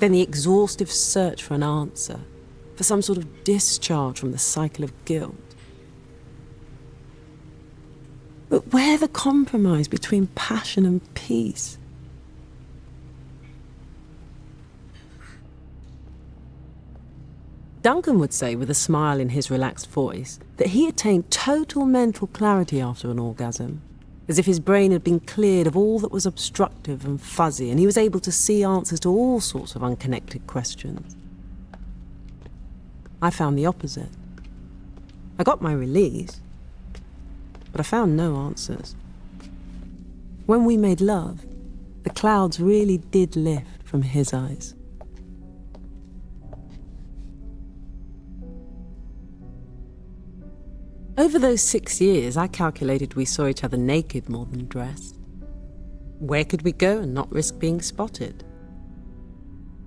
Then the exhaustive search for an answer, for some sort of discharge from the cycle of guilt. But where the compromise between passion and peace? Duncan would say, with a smile in his relaxed voice, that he attained total mental clarity after an orgasm, as if his brain had been cleared of all that was obstructive and fuzzy, and he was able to see answers to all sorts of unconnected questions. I found the opposite. I got my release, but I found no answers. When we made love, the clouds really did lift from his eyes. Over those 6 years, I calculated we saw each other naked more than dressed. Where could we go and not risk being spotted?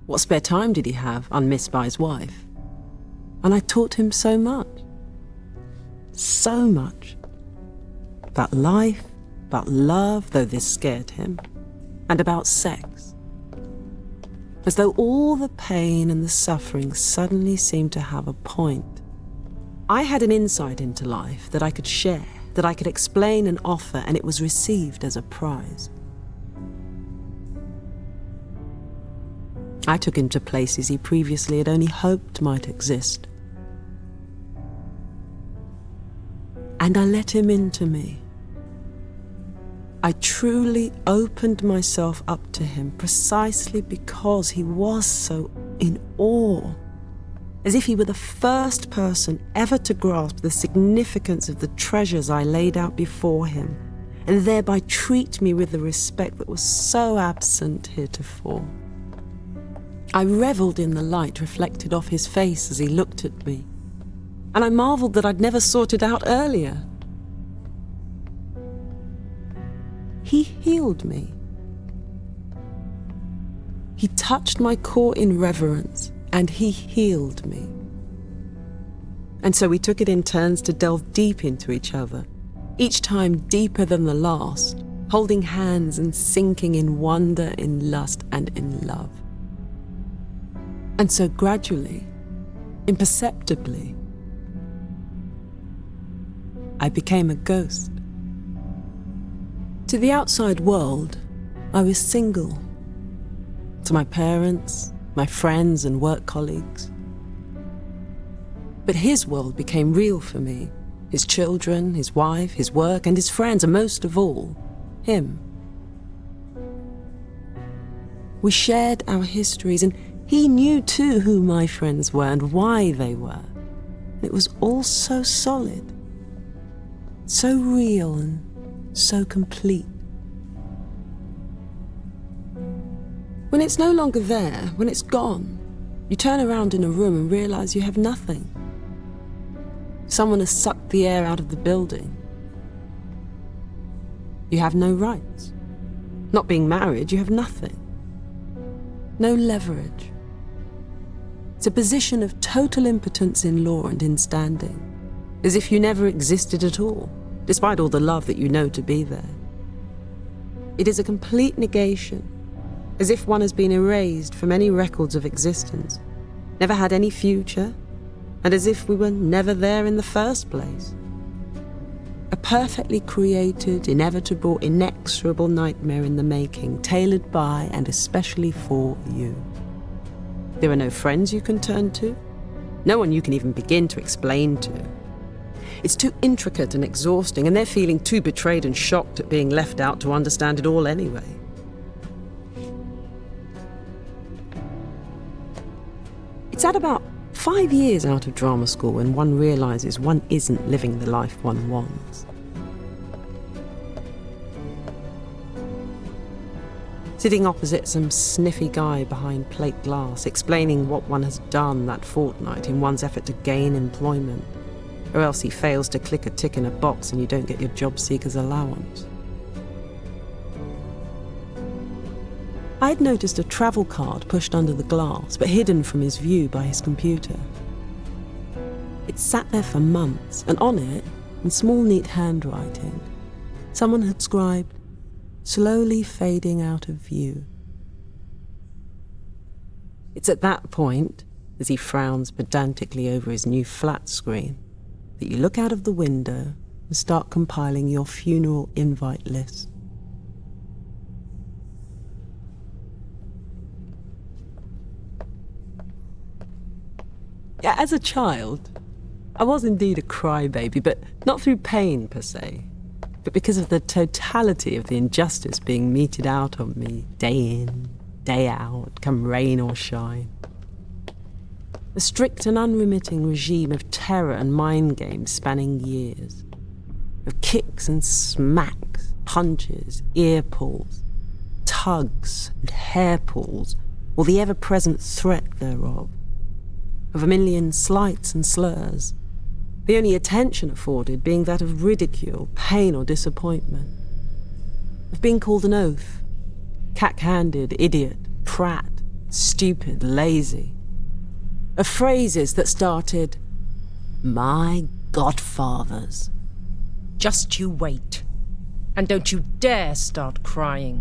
What spare time did he have, unmissed by his wife? And I taught him so much. So much. About life, about love, though this scared him, and about sex. As though all the pain and the suffering suddenly seemed to have a point. I had an insight into life that I could share, that I could explain and offer, and it was received as a prize. I took him to places he previously had only hoped might exist. And I let him into me. I truly opened myself up to him precisely because he was so in awe. As if he were the first person ever to grasp the significance of the treasures I laid out before him, and thereby treat me with the respect that was so absent heretofore. I revelled in the light reflected off his face as he looked at me, and I marvelled that I'd never sought it out earlier. He healed me. He touched my core in reverence, and he healed me. And so we took it in turns to delve deep into each other, each time deeper than the last, holding hands and sinking in wonder, in lust, and in love. And so gradually, imperceptibly, I became a ghost. To the outside world, I was single. To my parents, my friends and work colleagues. But his world became real for me. His children, his wife, his work, and his friends, and most of all, him. We shared our histories, and he knew too who my friends were and why they were. It was all so solid, so real and so complete. When it's no longer there, when it's gone, you turn around in a room and realize you have nothing. Someone has sucked the air out of the building. You have no rights. Not being married, you have nothing. No leverage. It's a position of total impotence in law and in standing, as if you never existed at all, despite all the love that you know to be there. It is a complete negation, as if one has been erased from any records of existence, never had any future, and as if we were never there in the first place. A perfectly created, inevitable, inexorable nightmare in the making, tailored by and especially for you. There are no friends you can turn to, no one you can even begin to explain to. It's too intricate and exhausting, and they're feeling too betrayed and shocked at being left out to understand it all anyway. It's at about 5 years out of drama school when one realises one isn't living the life one wants. Sitting opposite some sniffy guy behind plate glass, explaining what one has done that fortnight in one's effort to gain employment, or else he fails to click a tick in a box and you don't get your job seeker's allowance. I had noticed a travel card pushed under the glass, but hidden from his view by his computer. It sat there for months, and on it, in small neat handwriting, someone had scribed, "Slowly fading out of view." It's at that point, as he frowns pedantically over his new flat screen, that you look out of the window and start compiling your funeral invite list. As a child, I was indeed a crybaby, but not through pain per se, but because of the totality of the injustice being meted out on me day in, day out, come rain or shine. A strict and unremitting regime of terror and mind games spanning years, of kicks and smacks, punches, ear pulls, tugs and hair pulls, or the ever-present threat thereof, of a million slights and slurs, the only attention afforded being that of ridicule, pain or disappointment, of being called an oaf, cack-handed, idiot, prat, stupid, lazy, of phrases that started, "My godfathers," "Just you wait, and don't you dare start crying,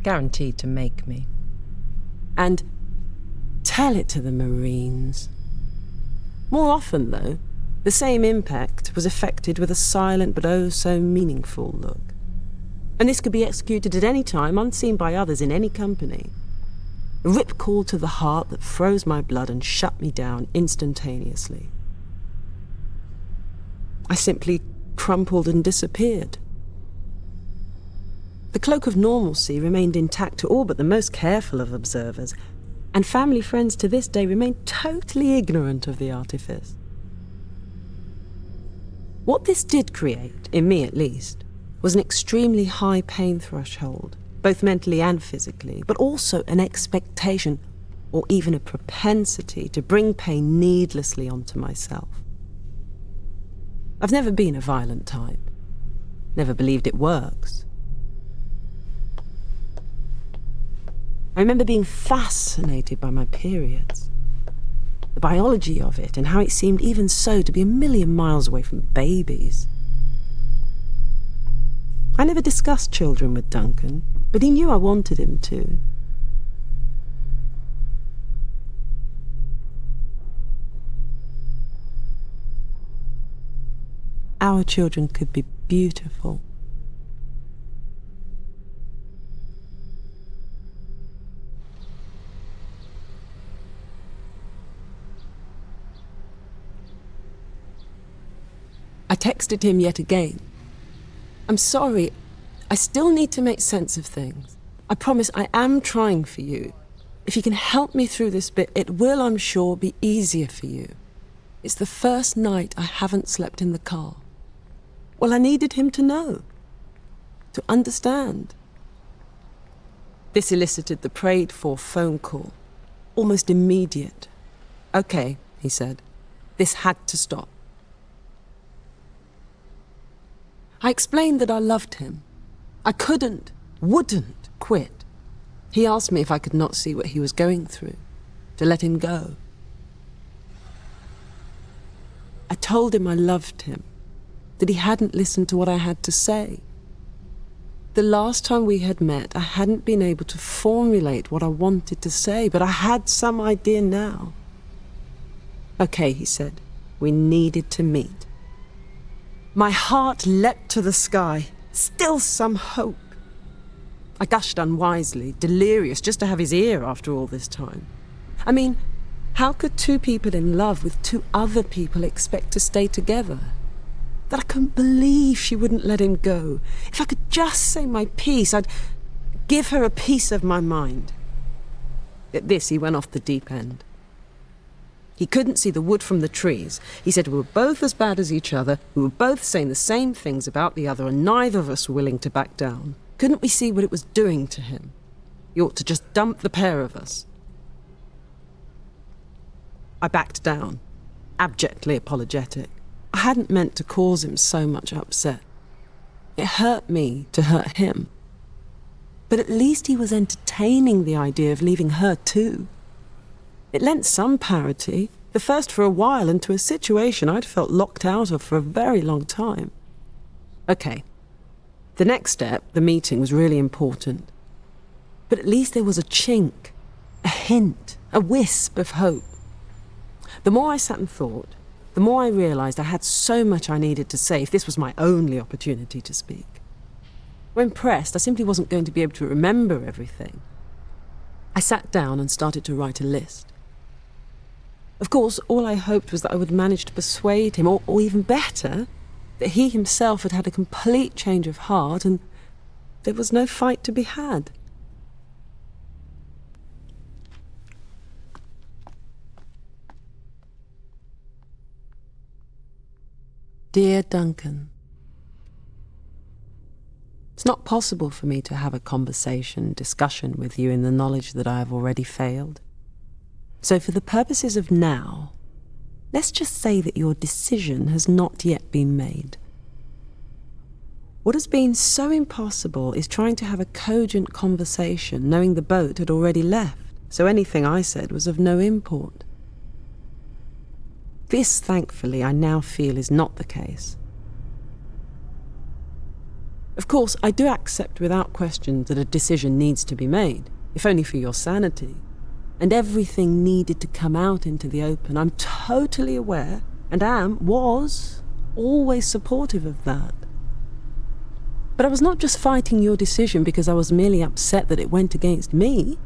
guaranteed to make me," and "Tell it to the Marines." More often, though, the same impact was effected with a silent but oh so meaningful look. And this could be executed at any time, unseen by others in any company. A ripcord to the heart that froze my blood and shut me down instantaneously. I simply crumpled and disappeared. The cloak of normalcy remained intact to all but the most careful of observers, and family friends to this day remain totally ignorant of the artifice. What this did create, in me at least, was an extremely high pain threshold, both mentally and physically, but also an expectation, or even a propensity, to bring pain needlessly onto myself. I've never been a violent type, never believed it works. I remember being fascinated by my periods, the biology of it, and how it seemed even so to be a million miles away from babies. I never discussed children with Duncan, but he knew I wanted him to. Our children could be beautiful. I texted him yet again. "I'm sorry, I still need to make sense of things. I promise I am trying for you. If you can help me through this bit, it will, I'm sure, be easier for you. It's the first night I haven't slept in the car." Well, I needed him to know, to understand. This elicited the prayed-for phone call, almost immediate. "Okay," he said, "this had to stop." I explained that I loved him. I wouldn't quit. He asked me if I could not see what he was going through, to let him go. I told him I loved him, that he hadn't listened to what I had to say. The last time we had met, I hadn't been able to formulate what I wanted to say, but I had some idea now. Okay, he said, we needed to meet. My heart leapt to the sky, still some hope. I gushed unwisely, delirious just to have his ear after all this time. I mean, how could two people in love with two other people expect to stay together? That I couldn't believe she wouldn't let him go. If I could just say my piece, I'd give her a piece of my mind. At this, he went off the deep end. He couldn't see the wood from the trees. He said we were both as bad as each other, we were both saying the same things about the other, and neither of us were willing to back down. Couldn't we see what it was doing to him? He ought to just dump the pair of us. I backed down, abjectly apologetic. I hadn't meant to cause him so much upset. It hurt me to hurt him. But at least he was entertaining the idea of leaving her too. It lent some parity, the first for a while, into a situation I'd felt locked out of for a very long time. Okay. The next step, the meeting, was really important. But at least there was a chink, a hint, a wisp of hope. The more I sat and thought, the more I realised I had so much I needed to say if this was my only opportunity to speak. When pressed, I simply wasn't going to be able to remember everything. I sat down and started to write a list. Of course, all I hoped was that I would manage to persuade him, or even better, that he himself had had a complete change of heart and there was no fight to be had. Dear Duncan, it's not possible for me to have a discussion with you in the knowledge that I have already failed. So for the purposes of now, let's just say that your decision has not yet been made. What has been so impossible is trying to have a cogent conversation knowing the boat had already left, so anything I said was of no import. This, thankfully, I now feel is not the case. Of course, I do accept without question that a decision needs to be made, if only for your sanity. And everything needed to come out into the open. I'm totally aware, and was always supportive of that. But I was not just fighting your decision because I was merely upset that it went against me,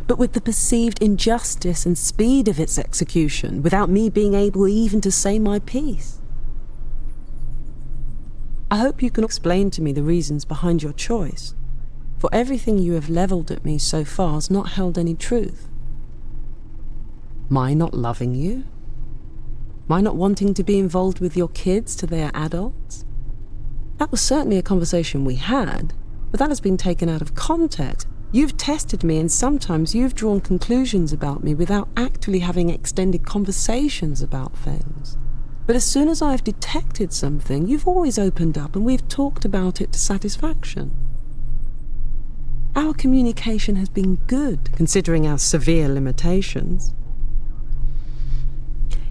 but with the perceived injustice and speed of its execution, without me being able even to say my piece. I hope you can explain to me the reasons behind your choice, for everything you have levelled at me so far has not held any truth. My not loving you? My not wanting to be involved with your kids till they are adults? That was certainly a conversation we had, but that has been taken out of context. You've tested me, and sometimes you've drawn conclusions about me without actually having extended conversations about things. But as soon as I've detected something, you've always opened up and we've talked about it to satisfaction. Our communication has been good, considering our severe limitations.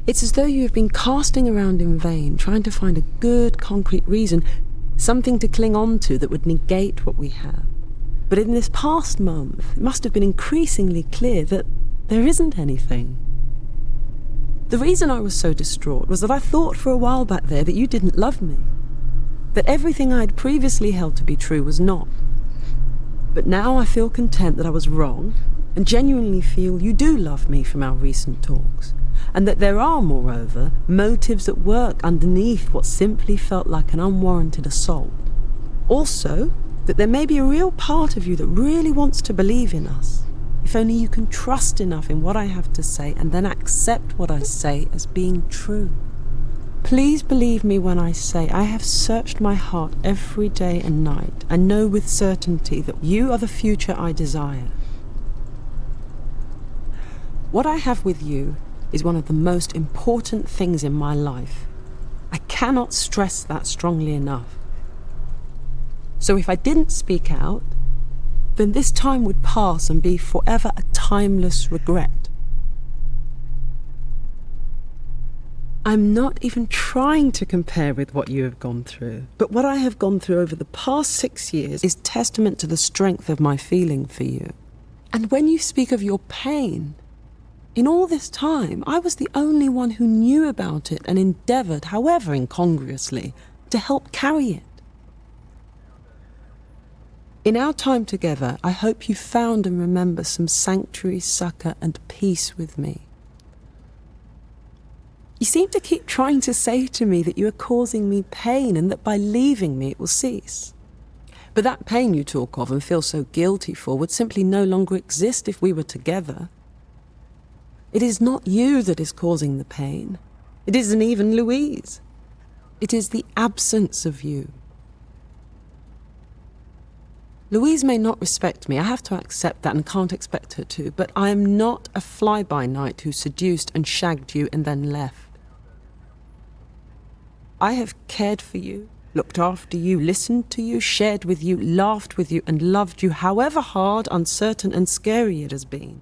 It's as though you have been casting around in vain, trying to find a good, concrete reason, something to cling on to that would negate what we have. But in this past month, it must have been increasingly clear that there isn't anything. The reason I was so distraught was that I thought for a while back there that you didn't love me, that everything I had previously held to be true was not. But now I feel content that I was wrong, and genuinely feel you do love me from our recent talks, and that there are, moreover, motives at work underneath what simply felt like an unwarranted assault. Also, that there may be a real part of you that really wants to believe in us, if only you can trust enough in what I have to say and then accept what I say as being true. Please believe me when I say I have searched my heart every day and night and know with certainty that you are the future I desire. What I have with you is one of the most important things in my life. I cannot stress that strongly enough. So if I didn't speak out, then this time would pass and be forever a timeless regret. I'm not even trying to compare with what you have gone through, but what I have gone through over the past 6 years is testament to the strength of my feeling for you. And when you speak of your pain, in all this time, I was the only one who knew about it and endeavoured, however incongruously, to help carry it. In our time together, I hope you found and remember some sanctuary, succour and peace with me. You seem to keep trying to say to me that you are causing me pain and that by leaving me it will cease. But that pain you talk of and feel so guilty for would simply no longer exist if we were together. It is not you that is causing the pain. It isn't even Louise. It is the absence of you. Louise may not respect me, I have to accept that and can't expect her to, but I am not a fly-by-night who seduced and shagged you and then left. I have cared for you, looked after you, listened to you, shared with you, laughed with you, and loved you, however hard, uncertain, and scary it has been.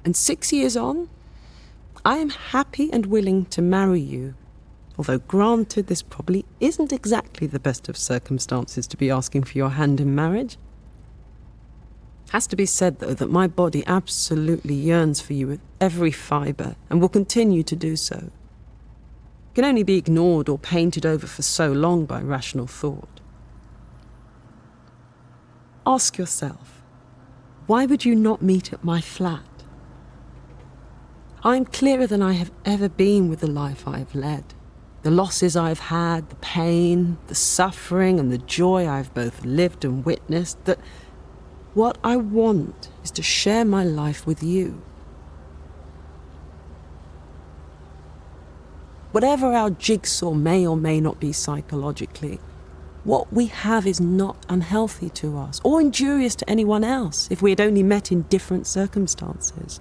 And 6 years on, I am happy and willing to marry you, although granted this probably isn't exactly the best of circumstances to be asking for your hand in marriage. Has to be said, though, that my body absolutely yearns for you with every fibre and will continue to do so. It can only be ignored or painted over for so long by rational thought. Ask yourself, why would you not meet at my flat? I am clearer than I have ever been with the life I have led. The losses I've had, the pain, the suffering and the joy I've both lived and witnessed, that what I want is to share my life with you. Whatever our jigsaw may or may not be psychologically, what we have is not unhealthy to us or injurious to anyone else if we had only met in different circumstances.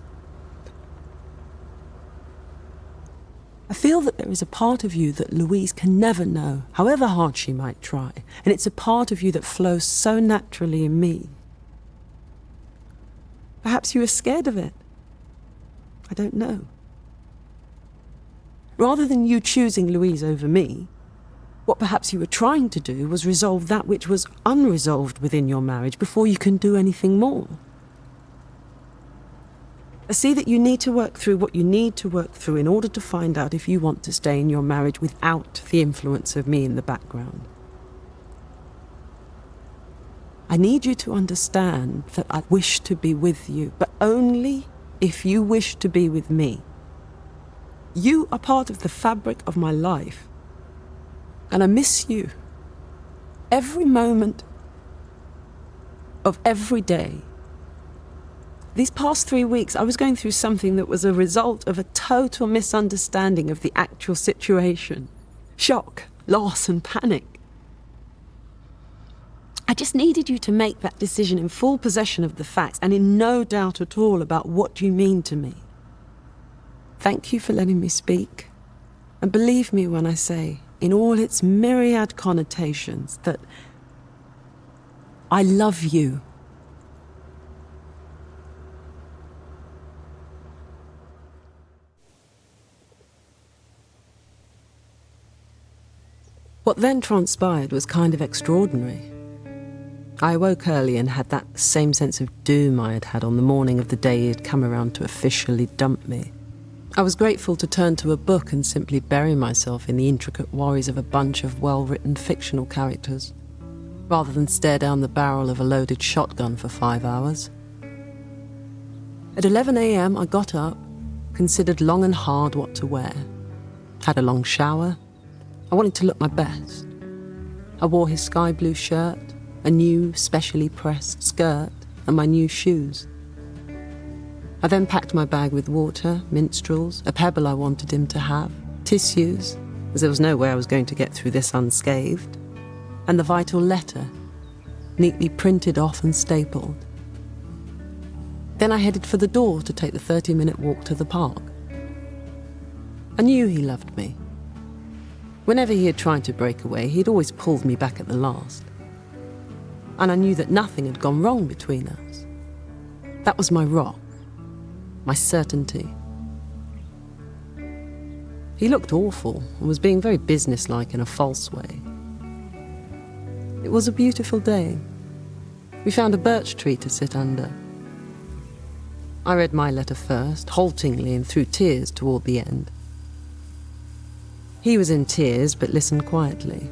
I feel that there is a part of you that Louise can never know, however hard she might try, and it's a part of you that flows so naturally in me. Perhaps you are scared of it. I don't know. Rather than you choosing Louise over me, what perhaps you were trying to do was resolve that which was unresolved within your marriage before you can do anything more. I see that you need to work through what you need to work through in order to find out if you want to stay in your marriage without the influence of me in the background. I need you to understand that I wish to be with you, but only if you wish to be with me. You are part of the fabric of my life, and I miss you every moment of every day. These past 3 weeks, I was going through something that was a result of a total misunderstanding of the actual situation. Shock, loss, and panic. I just needed you to make that decision in full possession of the facts and in no doubt at all about what you mean to me. Thank you for letting me speak. And believe me when I say, in all its myriad connotations, that I love you. What then transpired was kind of extraordinary. I awoke early and had that same sense of doom I had had on the morning of the day he had come around to officially dump me. I was grateful to turn to a book and simply bury myself in the intricate worries of a bunch of well-written fictional characters, rather than stare down the barrel of a loaded shotgun for 5 hours. At 11 a.m. I got up, considered long and hard what to wear, had a long shower. I wanted to look my best. I wore his sky blue shirt, a new, specially pressed skirt, and my new shoes. I then packed my bag with water, minstrels, a pebble I wanted him to have, tissues, as there was no way I was going to get through this unscathed, and the vital letter, neatly printed off and stapled. Then I headed for the door to take the 30-minute walk to the park. I knew he loved me. Whenever he had tried to break away, he'd always pulled me back at the last. And I knew that nothing had gone wrong between us. That was my rock, my certainty. He looked awful and was being very businesslike in a false way. It was a beautiful day. We found a birch tree to sit under. I read my letter first, haltingly and through tears toward the end. He was in tears, but listened quietly.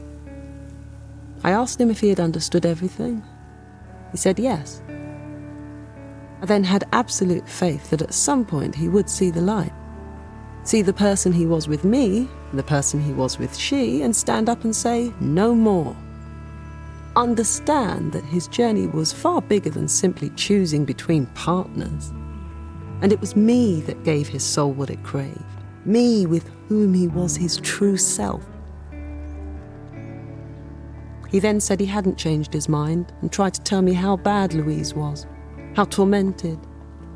I asked him if he had understood everything. He said yes. I then had absolute faith that at some point he would see the light, see the person he was with me, the person he was with she, and stand up and say, no more. Understand that his journey was far bigger than simply choosing between partners. And it was me that gave his soul what it craved, me with whom he was his true self. He then said he hadn't changed his mind and tried to tell me how bad Louise was, how tormented,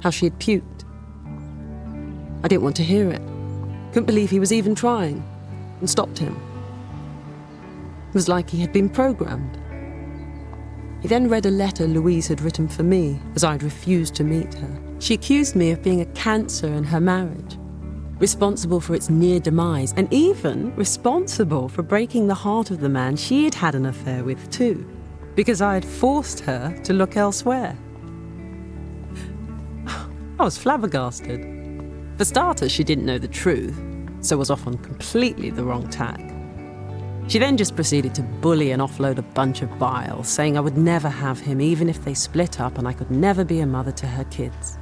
how she had puked. I didn't want to hear it. Couldn't believe he was even trying, and stopped him. It was like he had been programmed. He then read a letter Louise had written for me, as I'd refused to meet her. She accused me of being a cancer in her marriage, responsible for its near demise, and even responsible for breaking the heart of the man she had had an affair with too, because I had forced her to look elsewhere. I was flabbergasted. For starters, she didn't know the truth, so was off on completely the wrong tack. She then just proceeded to bully and offload a bunch of bile, saying I would never have him even if they split up and I could never be a mother to her kids.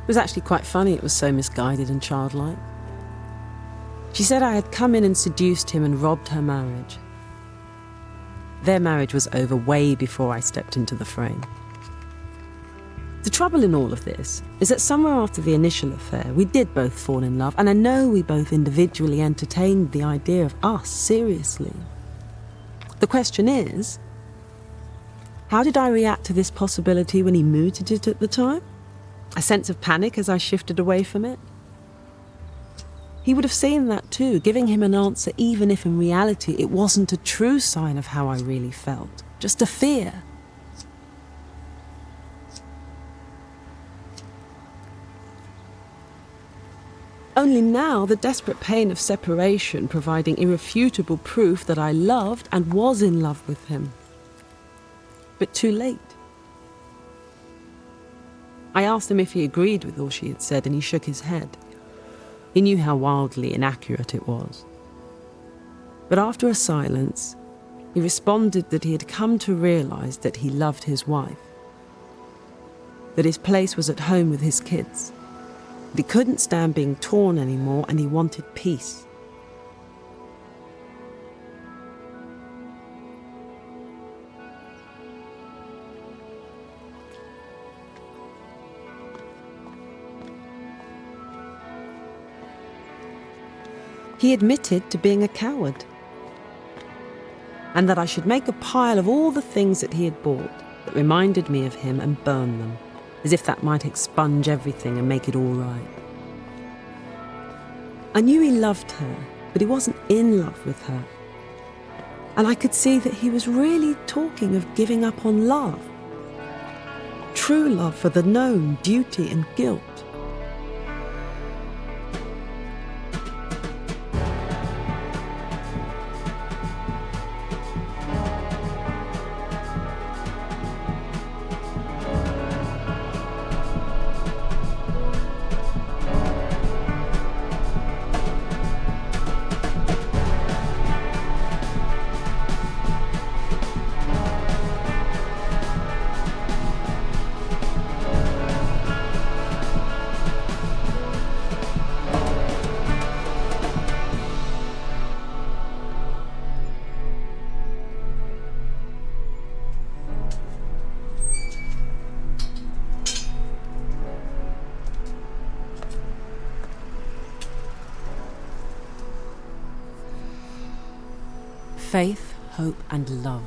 It was actually quite funny it was so misguided and childlike. She said I had come in and seduced him and robbed her marriage. Their marriage was over way before I stepped into the frame. The trouble in all of this is that somewhere after the initial affair, we did both fall in love, and I know we both individually entertained the idea of us seriously. The question is, how did I react to this possibility when he mooted it at the time? A sense of panic as I shifted away from it? He would have seen that too, giving him an answer even if in reality it wasn't a true sign of how I really felt, just a fear. Only now the desperate pain of separation providing irrefutable proof that I loved and was in love with him. But too late. I asked him if he agreed with all she had said, and he shook his head. He knew how wildly inaccurate it was. But after a silence, he responded that he had come to realize that he loved his wife, that his place was at home with his kids, that he couldn't stand being torn anymore, and he wanted peace. He admitted to being a coward, and that I should make a pile of all the things that he had bought that reminded me of him and burn them, as if that might expunge everything and make it all right. I knew he loved her, but he wasn't in love with her. And I could see that he was really talking of giving up on love. True love for the known duty and guilt. Faith, hope, and love.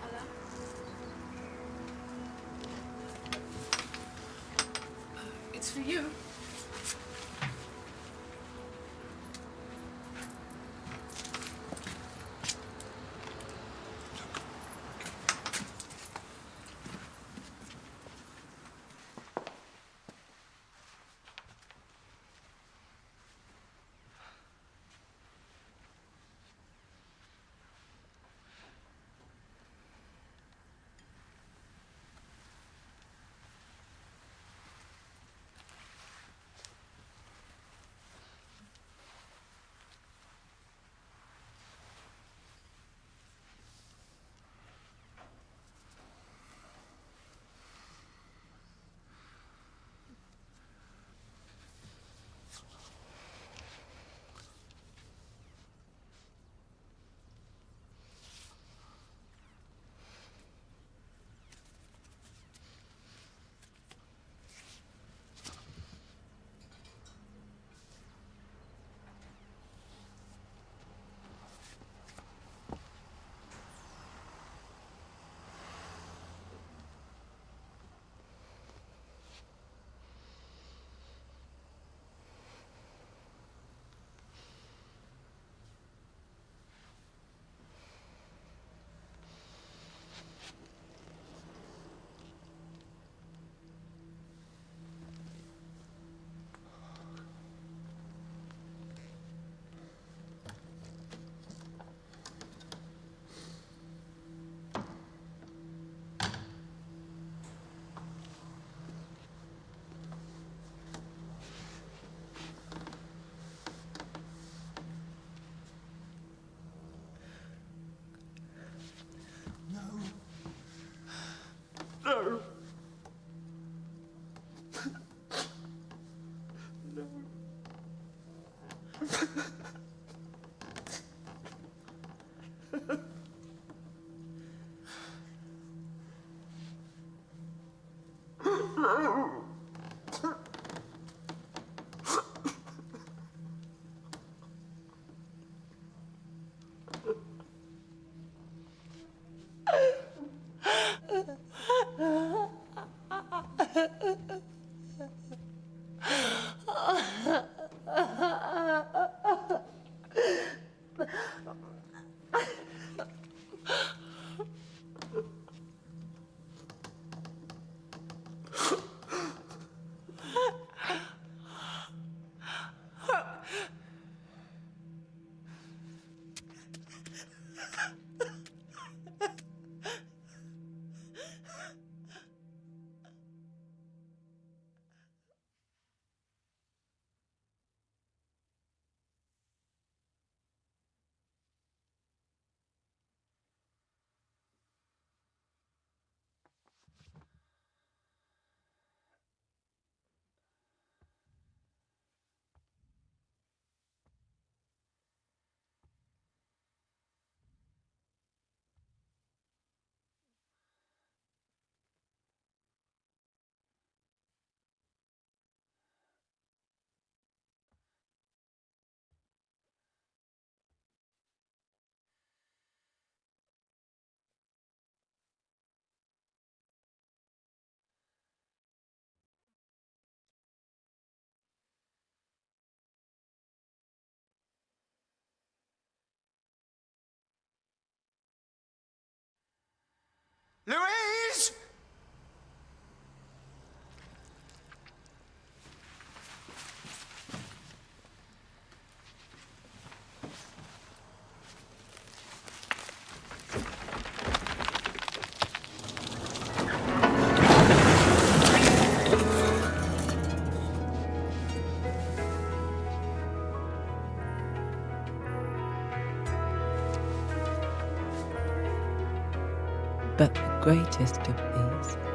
Hello? It's for you. Louise! But the greatest of these